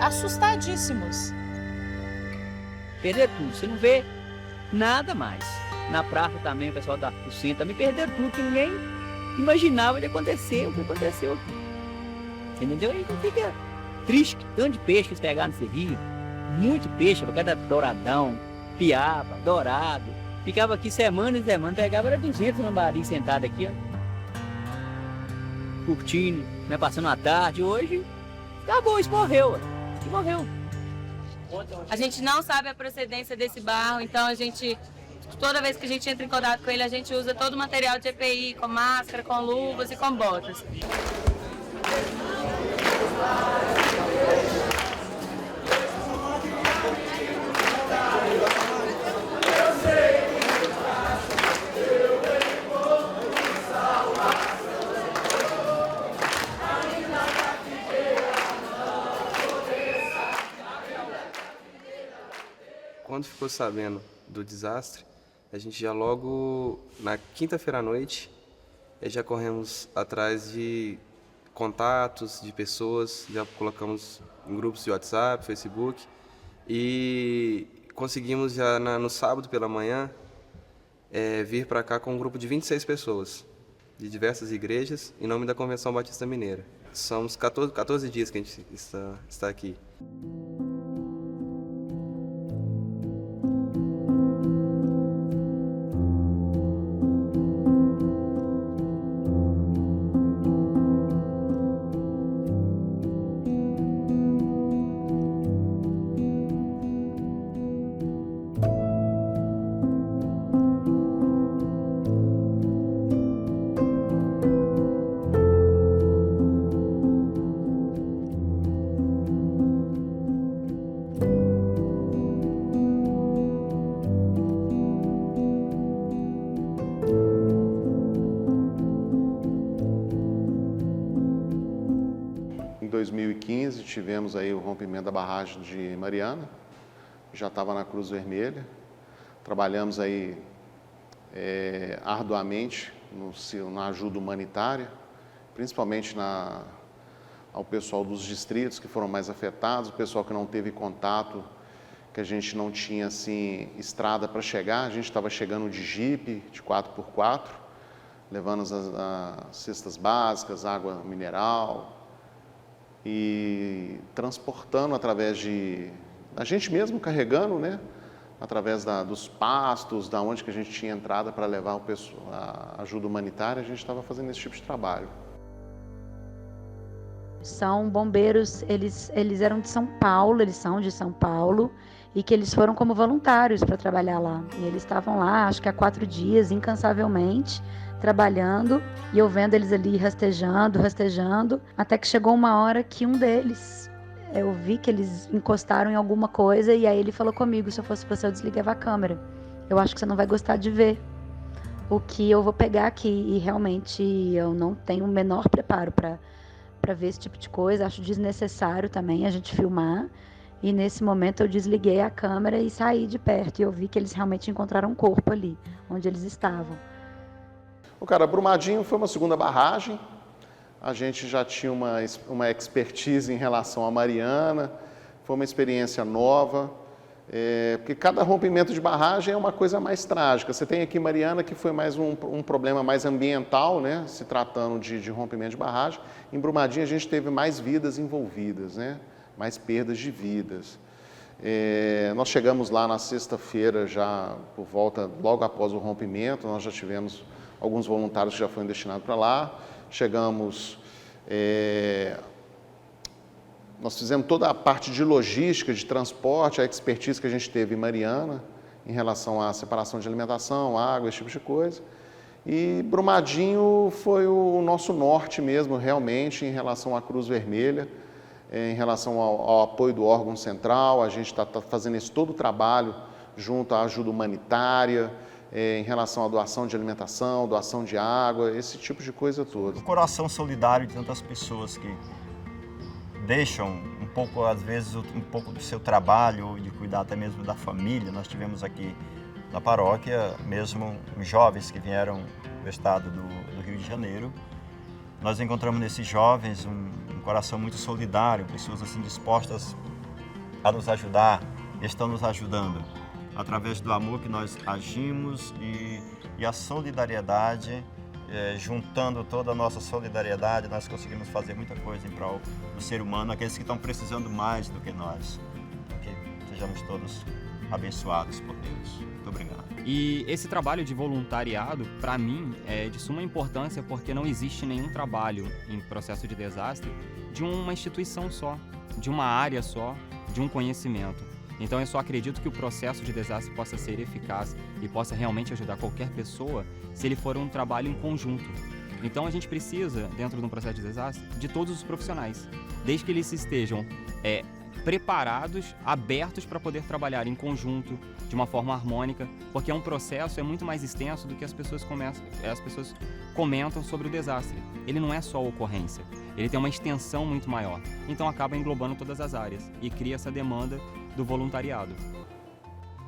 assustadíssimos. Perder tudo, você não vê nada mais. Na praça também, o pessoal do centro também perderam tudo, que ninguém imaginava de acontecer o que aconteceu aqui. Entendeu? E fica triste, tanto de peixe que eles pegaram nesse rio. Muito peixe, cada douradão, piaba, dourado. Ficava aqui semana e semana, pegava era 200 lambari sentado aqui, ó. curtindo, né, passando a tarde. Hoje, acabou, isso morreu. Isso morreu. A gente não sabe a procedência desse barro, então toda vez que a gente entra em contato com ele, a gente usa todo o material de EPI, com máscara, com luvas e com botas. Quando ficou sabendo do desastre, a gente já logo na quinta-feira à noite já corremos atrás de contatos de pessoas, já colocamos em grupos de WhatsApp, Facebook e conseguimos já no sábado pela manhã vir para cá com um grupo de 26 pessoas de diversas igrejas em nome da Convenção Batista Mineira. Somos 14 dias que a gente está aqui. Em 2015 tivemos aí o rompimento da barragem de Mariana, já estava na Cruz Vermelha. Trabalhamos aí arduamente na ajuda humanitária, principalmente ao pessoal dos distritos que foram mais afetados, o pessoal que não teve contato, que a gente não tinha assim estrada para chegar, a gente estava chegando de jipe, de 4x4, levando as cestas básicas, água mineral, e transportando através a gente mesmo carregando, né? Através dos pastos, da onde que a gente tinha entrada para levar a ajuda humanitária, a gente estava fazendo esse tipo de trabalho. São bombeiros, eles eram de São Paulo, eles são de São Paulo, e que eles foram como voluntários para trabalhar lá. E eles estavam lá, acho que há 4 dias, incansavelmente, trabalhando, e eu vendo eles ali rastejando, até que chegou uma hora que um deles, eu vi que eles encostaram em alguma coisa, e aí ele falou comigo: se eu fosse você, eu desligava a câmera. Eu acho que você não vai gostar de ver o que eu vou pegar aqui. E realmente eu não tenho o menor preparo para ver esse tipo de coisa. Acho desnecessário também a gente filmar. E nesse momento eu desliguei a câmera e saí de perto, e eu vi que eles realmente encontraram um corpo ali, onde eles estavam. Brumadinho foi uma segunda barragem, a gente já tinha uma expertise em relação à Mariana, foi uma experiência nova, porque cada rompimento de barragem é uma coisa mais trágica. Você tem aqui Mariana, que foi mais um problema mais ambiental, né, se tratando de rompimento de barragem. Em Brumadinho a gente teve mais vidas envolvidas, né, mais perdas de vidas. Nós chegamos lá na sexta-feira, já por volta, logo após o rompimento, nós já tivemos alguns voluntários que já foram destinados para lá. Chegamos, nós fizemos toda a parte de logística, de transporte, a expertise que a gente teve em Mariana, em relação à separação de alimentação, água, esse tipo de coisa. E Brumadinho foi o nosso norte mesmo, realmente, em relação à Cruz Vermelha, em relação ao apoio do órgão central. A gente está fazendo todo o trabalho junto à ajuda humanitária, em relação à doação de alimentação, doação de água, esse tipo de coisa toda. O coração solidário de tantas pessoas que deixam um pouco, às vezes, um pouco do seu trabalho, de cuidar até mesmo da família. Nós tivemos aqui na paróquia mesmo jovens que vieram do estado do Rio de Janeiro. Nós encontramos nesses jovens um coração muito solidário, pessoas assim dispostas a nos ajudar, estão nos ajudando. Através do amor que nós agimos e a solidariedade, juntando toda a nossa solidariedade, nós conseguimos fazer muita coisa em prol do ser humano, aqueles que estão precisando mais do que nós. Que sejamos todos abençoados por Deus. Muito obrigado. E esse trabalho de voluntariado, para mim, é de suma importância porque não existe nenhum trabalho em processo de desastre de uma instituição só, de uma área só, de um conhecimento. Então eu só acredito que o processo de desastre possa ser eficaz e possa realmente ajudar qualquer pessoa se ele for um trabalho em conjunto. Então a gente precisa, dentro de um processo de desastre, de todos os profissionais, desde que eles estejam preparados, abertos para poder trabalhar em conjunto, de uma forma harmônica, porque é um processo muito mais extenso do que as pessoas comentam sobre o desastre. Ele não é só ocorrência, ele tem uma extensão muito maior, então acaba englobando todas as áreas e cria essa demanda do voluntariado.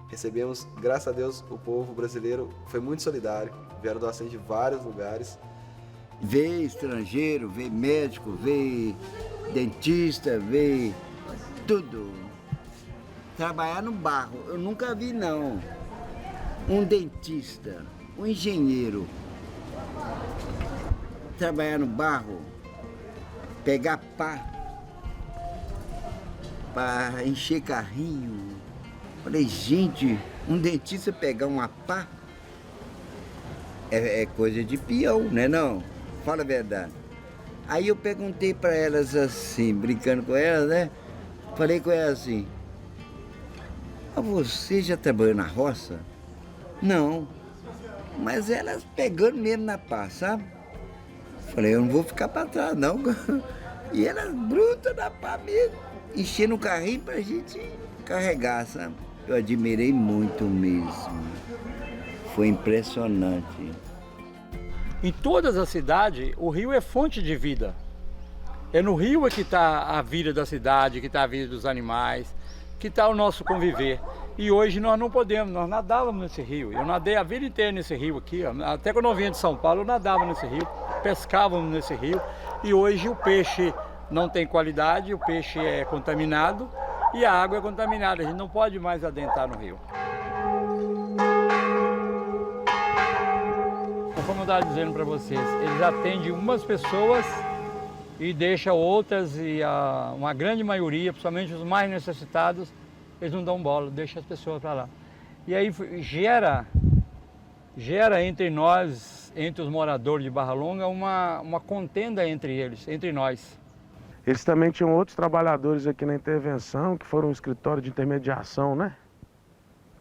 Recebemos, graças a Deus, o povo brasileiro foi muito solidário, vieram doações de vários lugares. Veio estrangeiro, veio médico, veio dentista, veio tudo. Trabalhar no barro, eu nunca vi não. Um dentista, um engenheiro, trabalhar no barro, pegar pá para encher carrinho. Falei, gente, um dentista pegar uma pá é coisa de peão, né não? Fala a verdade. Aí eu perguntei para elas assim, brincando com elas, né? Falei com elas assim, você já trabalhou na roça? Não. Mas elas pegando mesmo na pá, sabe? Falei, eu não vou ficar para trás não. E elas brutas na pá mesmo, enchendo o carrinho pra gente carregar, sabe? Eu admirei muito mesmo. Foi impressionante. Em todas as cidades, o rio é fonte de vida. É no rio que está a vida da cidade, que está a vida dos animais, que está o nosso conviver. E hoje nós não podemos, nós nadávamos nesse rio. Eu nadei a vida inteira nesse rio aqui, ó. Até quando eu vinha de São Paulo, eu nadava nesse rio, pescávamos nesse rio. E hoje o peixe não tem qualidade, o peixe é contaminado e a água é contaminada. A gente não pode mais adentrar no rio. Como eu estava dizendo para vocês, eles atendem umas pessoas e deixam outras, e uma grande maioria, principalmente os mais necessitados, eles não dão bola, deixam as pessoas para lá. E aí gera entre nós, entre os moradores de Barra Longa, uma contenda entre eles, entre nós. Eles também tinham outros trabalhadores aqui na intervenção, que foram um escritório de intermediação, né?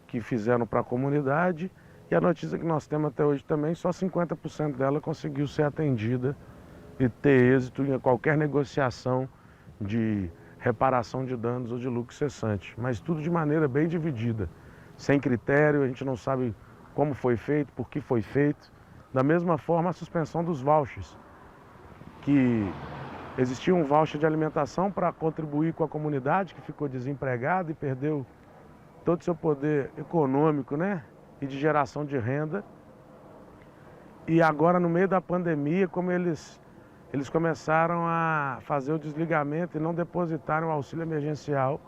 Que fizeram para a comunidade. E a notícia que nós temos até hoje também, só 50% dela conseguiu ser atendida e ter êxito em qualquer negociação de reparação de danos ou de lucro cessante. Mas tudo de maneira bem dividida, sem critério, a gente não sabe como foi feito, por que foi feito. Da mesma forma, a suspensão dos vouchers, que existia um voucher de alimentação para contribuir com a comunidade que ficou desempregada e perdeu todo o seu poder econômico, né? E de geração de renda. E agora, no meio da pandemia, como eles começaram a fazer o desligamento e não depositaram o auxílio emergencial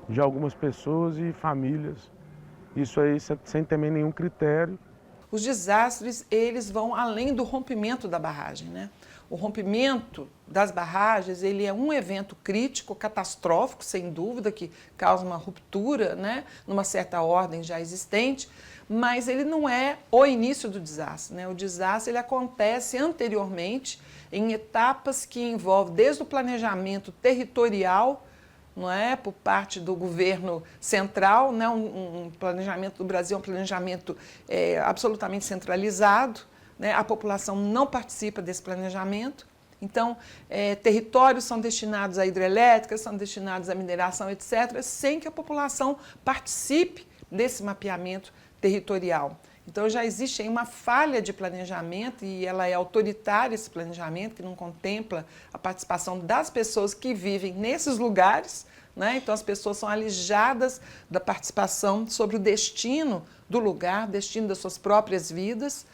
de algumas pessoas e famílias. Isso aí sem também nenhum critério. Os desastres, eles vão além do rompimento da barragem, né? O rompimento das barragens, ele é um evento crítico, catastrófico, sem dúvida, que causa uma ruptura, né, numa certa ordem já existente, mas ele não é o início do desastre, né? O desastre ele acontece anteriormente em etapas que envolvem desde o planejamento territorial, não é, por parte do governo central, né? Um planejamento do Brasil é um planejamento absolutamente centralizado, né? A população não participa desse planejamento. Então, territórios são destinados a hidrelétricas, são destinados a mineração, etc., sem que a população participe desse mapeamento territorial. Então, já existe aí uma falha de planejamento e ela é autoritária, esse planejamento, que não contempla a participação das pessoas que vivem nesses lugares, né? Então, as pessoas são alijadas da participação sobre o destino do lugar, destino das suas próprias vidas,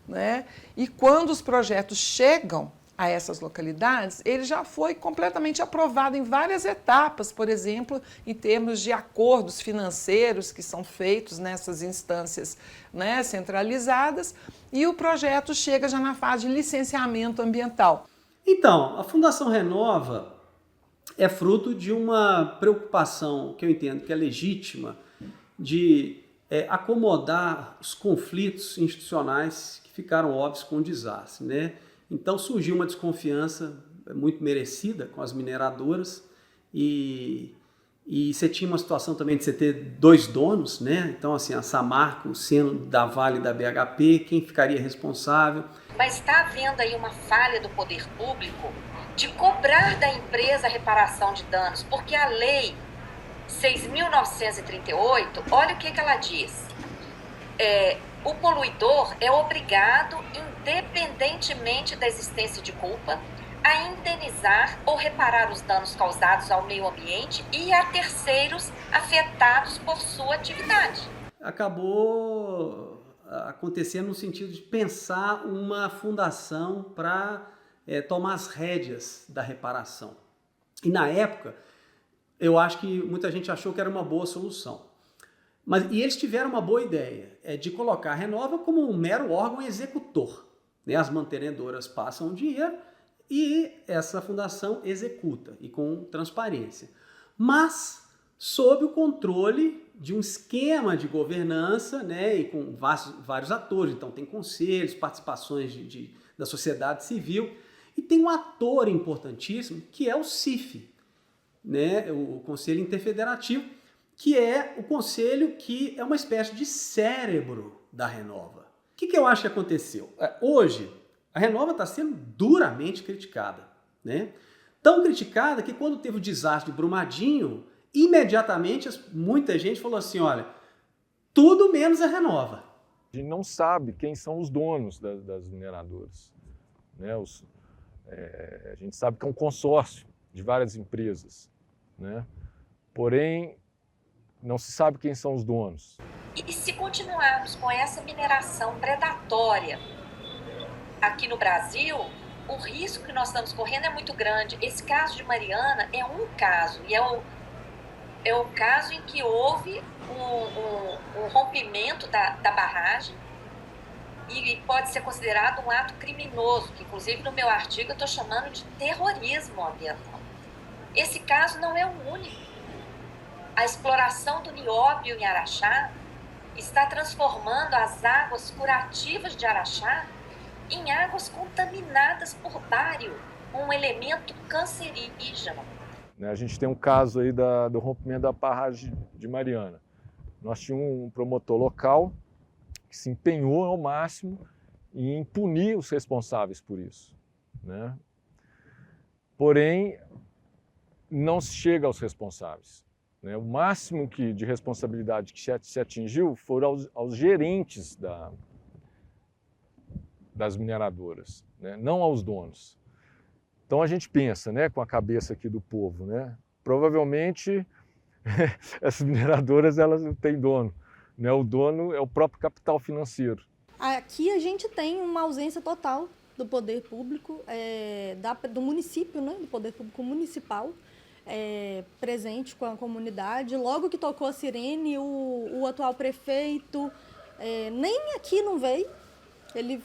né? E quando os projetos chegam a essas localidades, ele já foi completamente aprovado em várias etapas, por exemplo, em termos de acordos financeiros que são feitos nessas instâncias, né, centralizadas, e o projeto chega já na fase de licenciamento ambiental. Então, a Fundação Renova é fruto de uma preocupação que eu entendo que é legítima de acomodar os conflitos institucionais que ficaram óbvios com o desastre, né? Então surgiu uma desconfiança muito merecida com as mineradoras e você tinha uma situação também de você ter 2 donos, né? Então assim, a Samarco sendo da Vale e da BHP, quem ficaria responsável? Mas está havendo aí uma falha do poder público de cobrar da empresa a reparação de danos, porque a lei 6.938, olha o que ela diz. O poluidor é obrigado, independentemente da existência de culpa, a indenizar ou reparar os danos causados ao meio ambiente e a terceiros afetados por sua atividade. Acabou acontecendo no sentido de pensar uma fundação para tomar as rédeas da reparação. E na época, eu acho que muita gente achou que era uma boa solução. E eles tiveram uma boa ideia, de colocar a Renova como um mero órgão executor, né? As mantenedoras passam o dinheiro e essa fundação executa, e com transparência. Mas sob o controle de um esquema de governança, né? E com vários atores. Então tem conselhos, participações da sociedade civil, e tem um ator importantíssimo que é o CIF, né? O Conselho Interfederativo, que é o conselho que é uma espécie de cérebro da Renova. O que eu acho que aconteceu? Hoje, a Renova está sendo duramente criticada, né? Tão criticada que quando teve o desastre de Brumadinho, imediatamente muita gente falou assim, olha, tudo menos a Renova. A gente não sabe quem são os donos das mineradoras, né? A gente sabe que é um consórcio de várias empresas, né? Porém, não se sabe quem são os donos. E se continuarmos com essa mineração predatória aqui no Brasil, o risco que nós estamos correndo é muito grande. Esse caso de Mariana é um caso, e é o caso em que houve um rompimento da barragem e pode ser considerado um ato criminoso, que inclusive no meu artigo eu estou chamando de terrorismo ambiental. Esse caso não é o único. A exploração do nióbio em Araxá está transformando as águas curativas de Araxá em águas contaminadas por bário, um elemento cancerígeno. A gente tem um caso aí do rompimento da barragem de Mariana. Nós tínhamos um promotor local que se empenhou ao máximo em punir os responsáveis por isso, né? Porém, não se chega aos responsáveis, né? O máximo de responsabilidade que se atingiu foram aos gerentes das mineradoras, né? Não aos donos. Então a gente pensa, né, com a cabeça aqui do povo, né? Provavelmente essas mineradoras elas não têm dono, né? O dono é o próprio capital financeiro. Aqui a gente tem uma ausência total do poder público, do município, né? Do poder público municipal, presente com a comunidade. Logo que tocou a sirene, o atual prefeito nem aqui não veio. Ele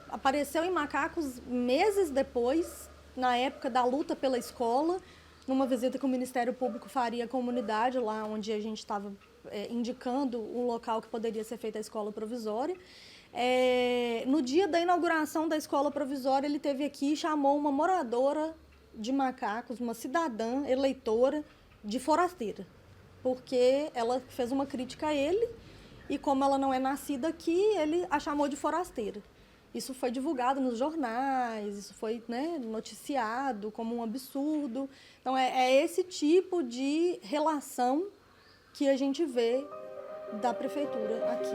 apareceu em Macacos meses depois, na época da luta pela escola, numa visita que o Ministério Público faria à comunidade, lá onde a gente estava indicando um local que poderia ser feita a escola provisória. No dia da inauguração da escola provisória, ele esteve aqui e chamou uma moradora de Macacos, uma cidadã eleitora, de forasteira, porque ela fez uma crítica a ele e, como ela não é nascida aqui, ele a chamou de forasteira. Isso foi divulgado nos jornais, isso foi, né, noticiado como um absurdo. Então, é esse tipo de relação que a gente vê da prefeitura aqui.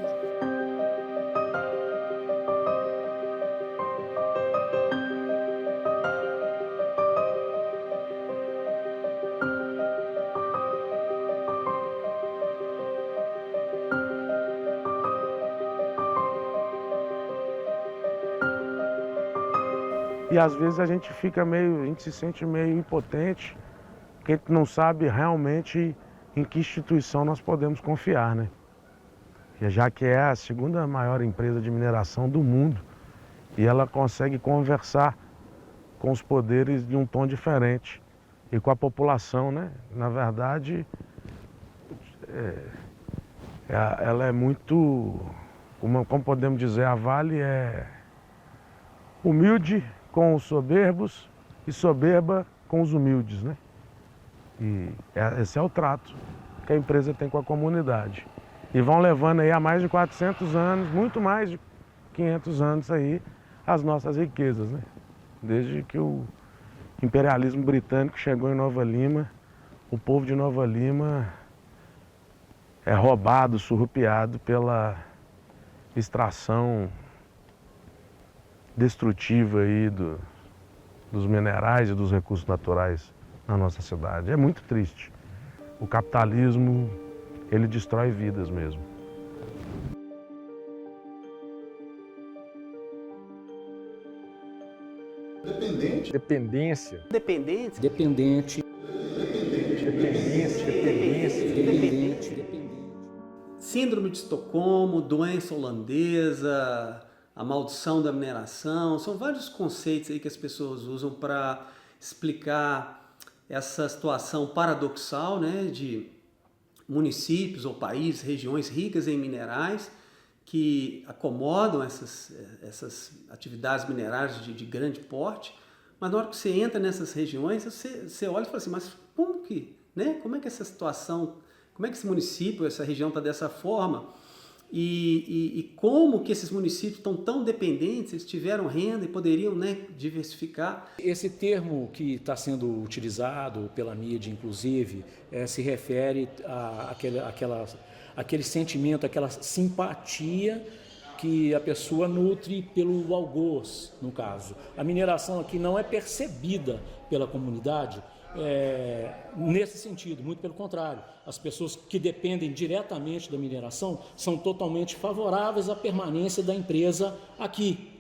E às vezes a gente se sente meio impotente, porque a gente não sabe realmente em que instituição nós podemos confiar, né? Já que é a segunda maior empresa de mineração do mundo e ela consegue conversar com os poderes de um tom diferente e com a população, né? Na verdade, ela é muito, como podemos dizer, a Vale é humilde com os soberbos e soberba com os humildes, né? E esse é o trato que a empresa tem com a comunidade. E vão levando aí há mais de 400 anos, muito mais de 500 anos aí, as nossas riquezas, né? Desde que o imperialismo britânico chegou em Nova Lima, o povo de Nova Lima é roubado, surrupiado pela extração destrutiva aí dos minerais e dos recursos naturais na nossa cidade. É muito triste. O capitalismo, ele destrói vidas mesmo. Dependente. Dependência. Dependente. Dependente. Dependente. Síndrome de Estocolmo, doença holandesa, a maldição da mineração, são vários conceitos aí que as pessoas usam para explicar essa situação paradoxal, né, de municípios ou países, regiões ricas em minerais que acomodam essas atividades minerárias de grande porte, mas na hora que você entra nessas regiões, você olha e fala assim, mas como que, né? Como é que essa situação, como é que esse município, essa região está dessa forma? E como que esses municípios estão tão dependentes, eles tiveram renda e poderiam, né, diversificar? Esse termo que está sendo utilizado pela mídia, inclusive, se refere àquele sentimento, àquela simpatia que a pessoa nutre pelo algoz, no caso. A mineração aqui não é percebida pela comunidade nesse sentido, muito pelo contrário. As pessoas que dependem diretamente da mineração são totalmente favoráveis à permanência da empresa aqui,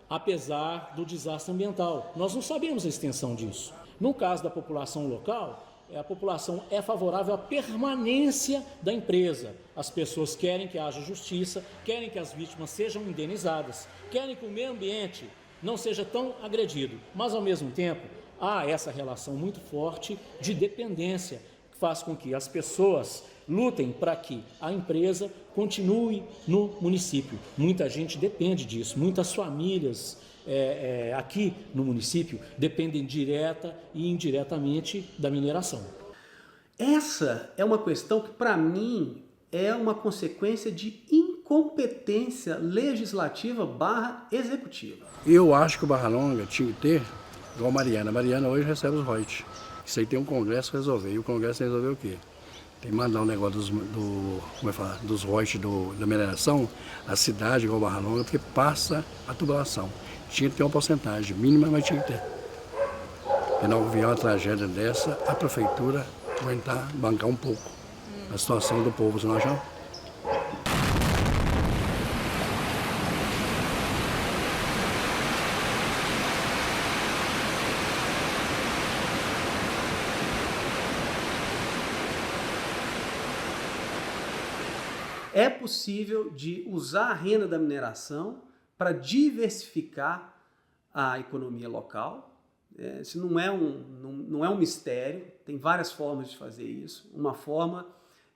apesar do desastre ambiental. Nós não sabemos a extensão disso. No caso da população local, a população é favorável à permanência da empresa. As pessoas querem que haja justiça, querem que as vítimas sejam indenizadas, querem que o meio ambiente não seja tão agredido, mas ao mesmo tempo há essa relação muito forte de dependência que faz com que as pessoas lutem para que a empresa continue no município. Muita gente depende disso, muitas famílias aqui no município dependem direta e indiretamente da mineração. Essa é uma questão que, para mim, é uma consequência de incompetência legislativa / executiva. Eu acho que o Barra Longa tinha que ter igual a Mariana. A Mariana hoje recebe os royalties. Isso aí tem um congresso resolver. E o congresso resolveu o quê? Tem que mandar um negócio dos royalties da mineração, a cidade igual a Barra Longa, porque passa a tubulação. Tinha que ter uma porcentagem mínima, mas tinha que ter. Se não vier uma tragédia dessa, a prefeitura aguentar, bancar um pouco a situação do povo, senão já. É possível de usar a renda da mineração para diversificar a economia local. Isso não é um mistério, tem várias formas de fazer isso. Uma forma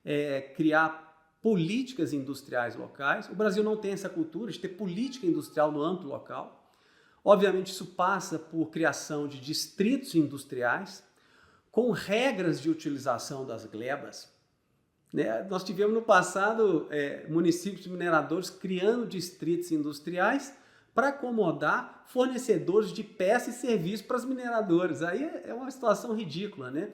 é criar políticas industriais locais. O Brasil não tem essa cultura de ter política industrial no âmbito local. Obviamente isso passa por criação de distritos industriais com regras de utilização das glebas. Nós tivemos no passado municípios mineradores criando distritos industriais para acomodar fornecedores de peça e serviço para as mineradoras. Aí é uma situação ridícula, né?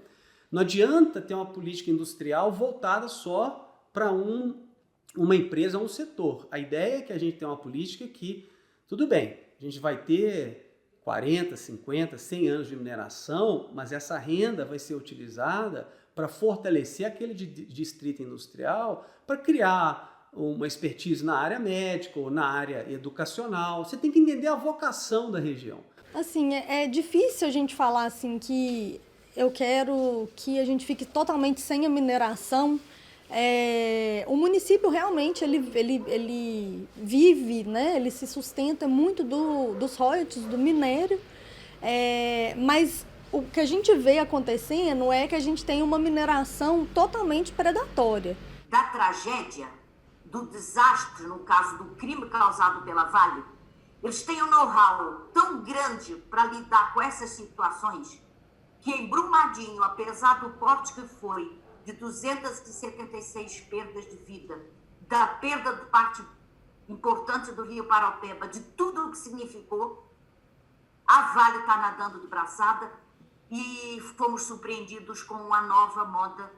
Não adianta ter uma política industrial voltada só para uma empresa ou um setor. A ideia é que a gente tenha uma política que, tudo bem, a gente vai ter 40, 50, 100 anos de mineração, mas essa renda vai ser utilizada para fortalecer aquele distrito industrial, para criar uma expertise na área médica ou na área educacional. Você tem que entender a vocação da região. Assim, é difícil a gente falar assim que eu quero que a gente fique totalmente sem a mineração. O município realmente ele vive, né? Ele se sustenta muito dos royalties do minério, mas o que a gente vê acontecendo é que a gente tem uma mineração totalmente predatória. Da tragédia do desastre, no caso do crime causado pela Vale, eles têm um know-how tão grande para lidar com essas situações que em Brumadinho, apesar do porte que foi de 276 perdas de vida, da perda de parte importante do Rio Paraupeba, de tudo o que significou, a Vale está nadando de braçada e fomos surpreendidos com uma nova moda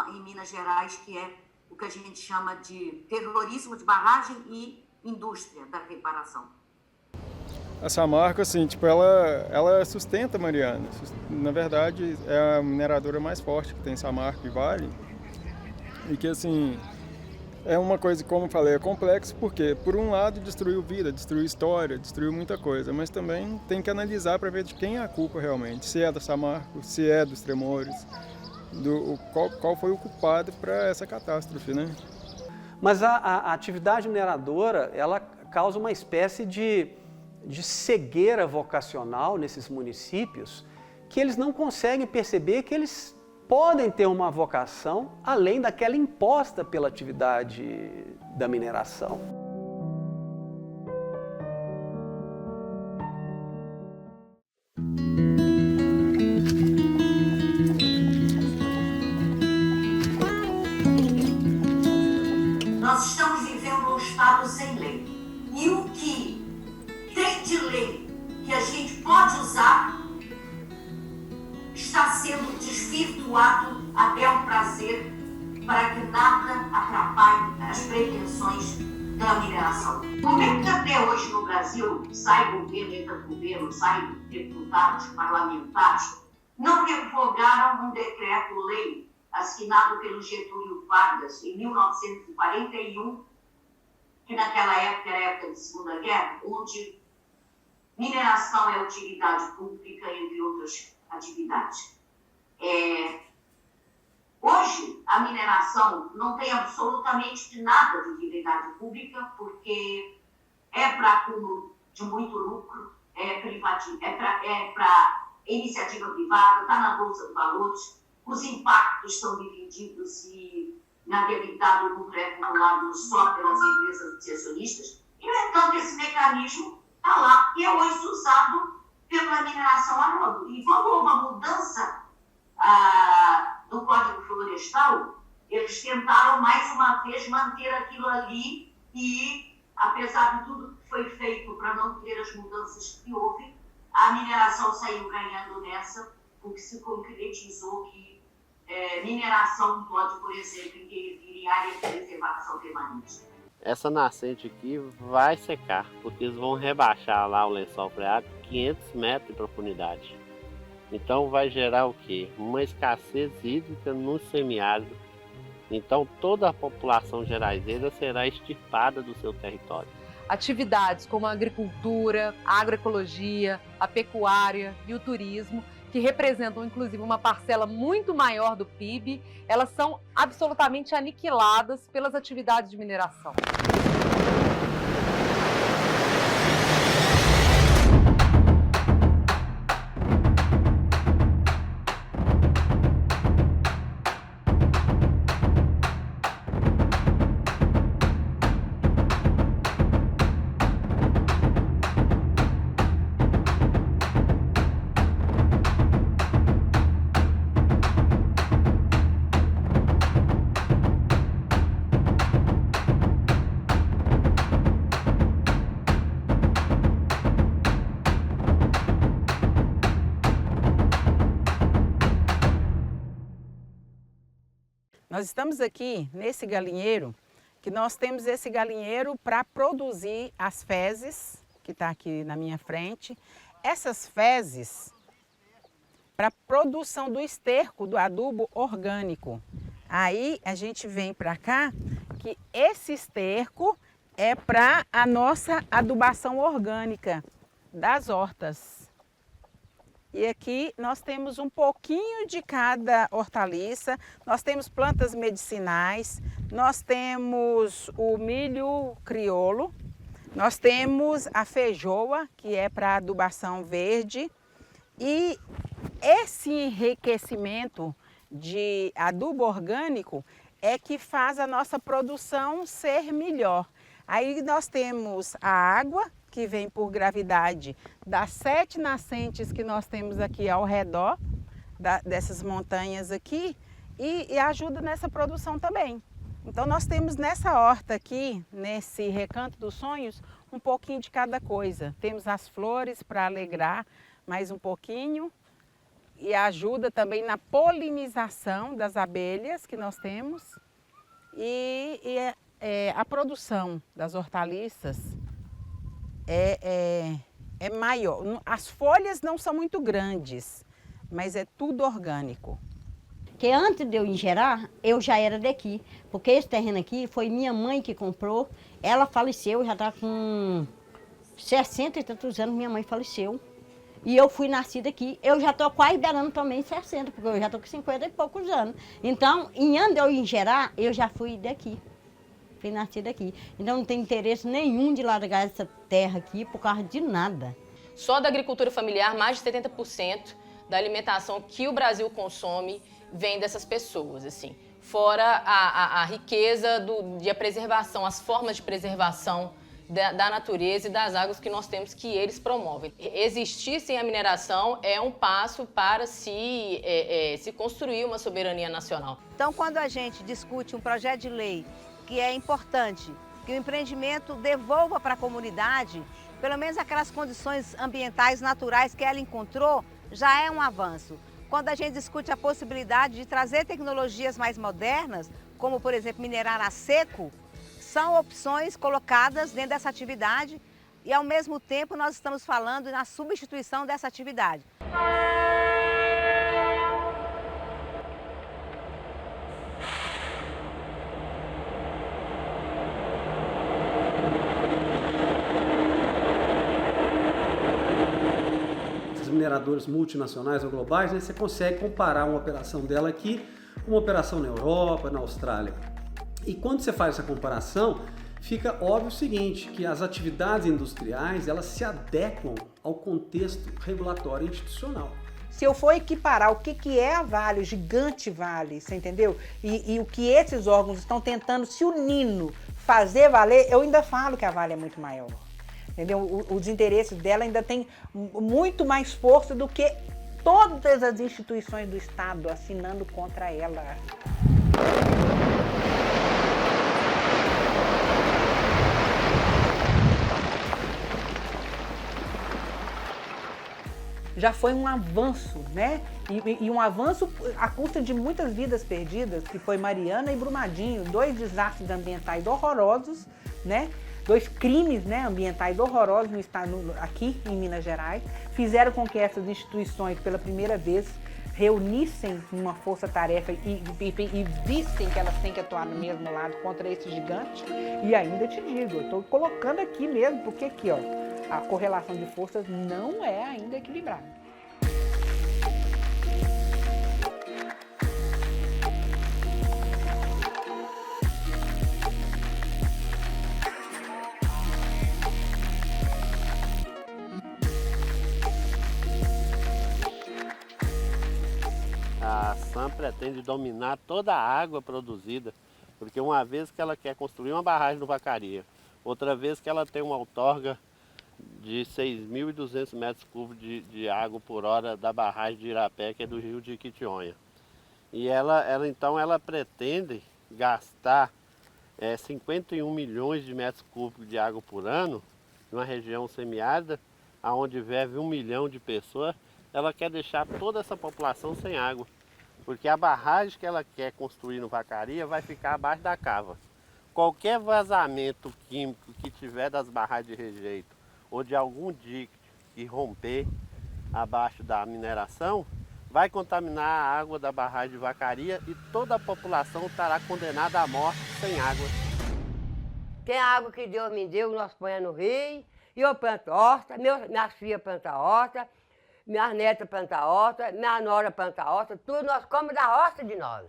em Minas Gerais, que é o que a gente chama de terrorismo de barragem e indústria da reparação. A Samarco, assim, tipo, ela sustenta Mariana. Na verdade, é a mineradora mais forte que tem Samarco e Vale. E que, assim, é uma coisa, como eu falei, é complexo, porque, por um lado, destruiu vida, destruiu história, destruiu muita coisa, mas também tem que analisar para ver de quem é a culpa realmente. Se é da Samarco, se é dos Tremores, qual foi o culpado para essa catástrofe, né? Mas a atividade mineradora, ela causa uma espécie de cegueira vocacional nesses municípios, que eles não conseguem perceber que eles podem ter uma vocação além daquela imposta pela atividade da mineração. Nós estamos vivendo um Estado sem lei. E o que tem de lei que a gente pode usar está sendo desvirtuado até o prazer para que nada atrapalhe as pretensões da mineração. Como é que até hoje no Brasil sai governo, entra governo, saem deputados, parlamentares, não revogaram um decreto-lei assinado pelo Getúlio Vargas em 1941, que naquela época era a época de Segunda Guerra, onde mineração é utilidade pública, entre outras atividades. Hoje, a mineração não tem absolutamente nada de utilidade pública, porque é para acúmulo de muito lucro, é para iniciativa privada, está na Bolsa de Valores, os impactos são divididos e na realidade o lucro é acumulado só pelas empresas acionistas. E, no entanto, esse mecanismo está lá e é hoje usado pela mineração a rodo. E quando houve uma mudança do Código Florestal, eles tentaram mais uma vez manter aquilo ali e, apesar de tudo que foi feito para não ter as mudanças que houve, a mineração saiu ganhando nessa, porque se concretizou que mineração pode, por exemplo, intervir em área de preservação permanente. Essa nascente aqui vai secar, porque eles vão rebaixar lá o lençol freático 500 metros de profundidade. Então vai gerar o quê? Uma escassez hídrica no semiárido. Então toda a população geraizeira será extirpada do seu território. Atividades como a agricultura, a agroecologia, a pecuária e o turismo, que representam inclusive uma parcela muito maior do PIB, elas são absolutamente aniquiladas pelas atividades de mineração. Nós estamos aqui nesse galinheiro, que nós temos esse galinheiro para produzir as fezes, que está aqui na minha frente. Essas fezes para produção do esterco, do adubo orgânico. Aí a gente vem para cá, que esse esterco é para a nossa adubação orgânica das hortas. E aqui nós temos um pouquinho de cada hortaliça, nós temos plantas medicinais, nós temos o milho crioulo, nós temos a feijoa, que é para adubação verde, e esse enriquecimento de adubo orgânico é que faz a nossa produção ser melhor. Aí nós temos a água, que vem por gravidade das 7 nascentes que nós temos aqui ao redor dessas montanhas aqui, e ajuda nessa produção também. Então nós temos nessa horta aqui, nesse Recanto dos Sonhos, um pouquinho de cada coisa. Temos as flores para alegrar mais um pouquinho, e ajuda também na polinização das abelhas que nós temos, e a produção das hortaliças é maior. As folhas não são muito grandes, mas é tudo orgânico. Que antes de eu engerar, eu já era daqui, porque esse terreno aqui foi minha mãe que comprou. Ela faleceu, já está com 60 e tantos anos, minha mãe faleceu. E eu fui nascida aqui. Eu já estou quase beirando também 60, porque eu já estou com 50 e poucos anos. Então, em ano de eu engerar, eu já fui daqui. Fui nascida aqui. Então, não tem interesse nenhum de largar essa terra aqui por causa de nada. Só da agricultura familiar, mais de 70% da alimentação que o Brasil consome vem dessas pessoas, assim. Fora a riqueza e a preservação, as formas de preservação da natureza e das águas que nós temos, que eles promovem. Existir sem a mineração é um passo para se construir uma soberania nacional. Então, quando a gente discute um projeto de lei que é importante, que o empreendimento devolva para a comunidade, pelo menos aquelas condições ambientais naturais que ela encontrou, já é um avanço. Quando a gente discute a possibilidade de trazer tecnologias mais modernas, como, por exemplo, minerar a seco, são opções colocadas dentro dessa atividade e, ao mesmo tempo, nós estamos falando na substituição dessa atividade. Mineradoras multinacionais ou globais, né, você consegue comparar uma operação dela aqui com uma operação na Europa, na Austrália. E quando você faz essa comparação, fica óbvio o seguinte, que as atividades industriais, elas se adequam ao contexto regulatório institucional. Se eu for equiparar o que é a Vale, o gigante Vale, você entendeu? E o que esses órgãos estão tentando se unindo, fazer valer, eu ainda falo que a Vale é muito maior. Entendeu? Os interesses dela ainda têm muito mais força do que todas as instituições do Estado assinando contra ela. Já foi um avanço, né? E um avanço à custa de muitas vidas perdidas, que foi Mariana e Brumadinho, 2 desastres ambientais horrorosos, né? 2 crimes, né, ambientais horrorosos no estado, aqui em Minas Gerais, fizeram com que essas instituições, pela primeira vez, reunissem uma força-tarefa e vissem que elas têm que atuar no mesmo lado contra esse gigante. E ainda te digo, eu estou colocando aqui mesmo, porque aqui, ó, a correlação de forças não é ainda equilibrada. A SAM pretende dominar toda a água produzida, porque uma vez que ela quer construir uma barragem no Vacaria, outra vez que ela tem uma outorga de 6.200 metros cúbicos de água por hora da barragem de Irapé, que é do rio de Iquitionha. E então ela pretende gastar 51 milhões de metros cúbicos de água por ano, numa região semiárida, onde vive 1 milhão de pessoas. Ela quer deixar toda essa população sem água, porque a barragem que ela quer construir no Vacaria vai ficar abaixo da cava. Qualquer vazamento químico que tiver das barragens de rejeito ou de algum dique que romper abaixo da mineração, vai contaminar a água da barragem de Vacaria e toda a população estará condenada à morte sem água. Tem água que Deus me deu, nós põe no rio, e eu planto horta, minhas filhas plantam horta, minhas netas plantam horta, minha nora planta horta, tudo nós comemos da horta de nós.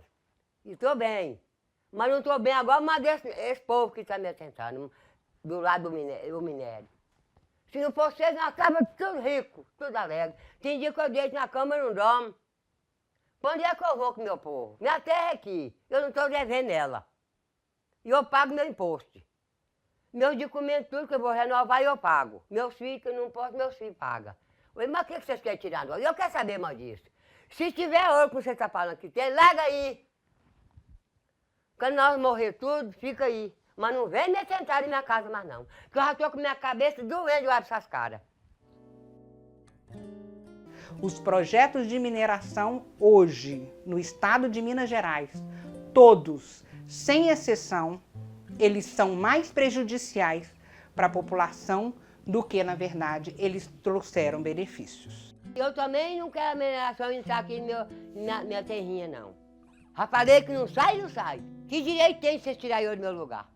E estou bem. Mas não estou bem agora, mas esse povo que está me atentando, do lado do minério. Se não fosse eles, nós estávamos tudo ricos, tudo alegre. Tem dia que eu deito na cama e não dormo. Pra onde é que eu vou com o meu povo? Minha terra é aqui, eu não estou devendo ela. E eu pago meu imposto. Meus documentos, tudo que eu vou renovar, eu pago. Meus filhos, que eu não posso, meus filhos pagam. Mas o que vocês querem tirar nós? Eu quero saber mais disso. Se tiver ouro que você está falando que tem, larga aí. Quando nós morrer tudo, fica aí. Mas não vem me sentar em minha casa mais não. Porque eu já estou com minha cabeça doendo de olhar para essas caras. Os projetos de mineração hoje, no estado de Minas Gerais, todos, sem exceção, eles são mais prejudiciais para a população do que, na verdade, eles trouxeram benefícios. Eu também não quero a mineração entrar aqui na minha terrinha, não. Já falei que não sai, não sai. Que direito tem de vocês tirarem eu do meu lugar?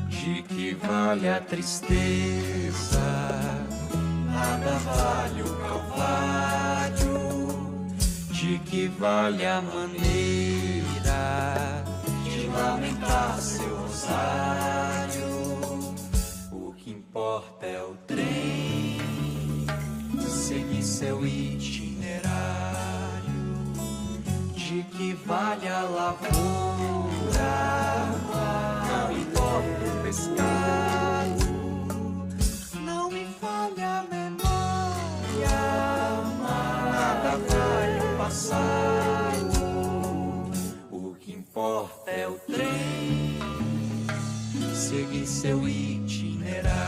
De que vale a tristeza, nada vale o calvário. De que vale a maneira de lamentar seu rosário. O que importa é o trem, seguir seu itinerário. De que vale a lavoura, não importa o pescado. Não me falha a memória, nada vale o passado. O que importa é o trem, seguir seu itinerário.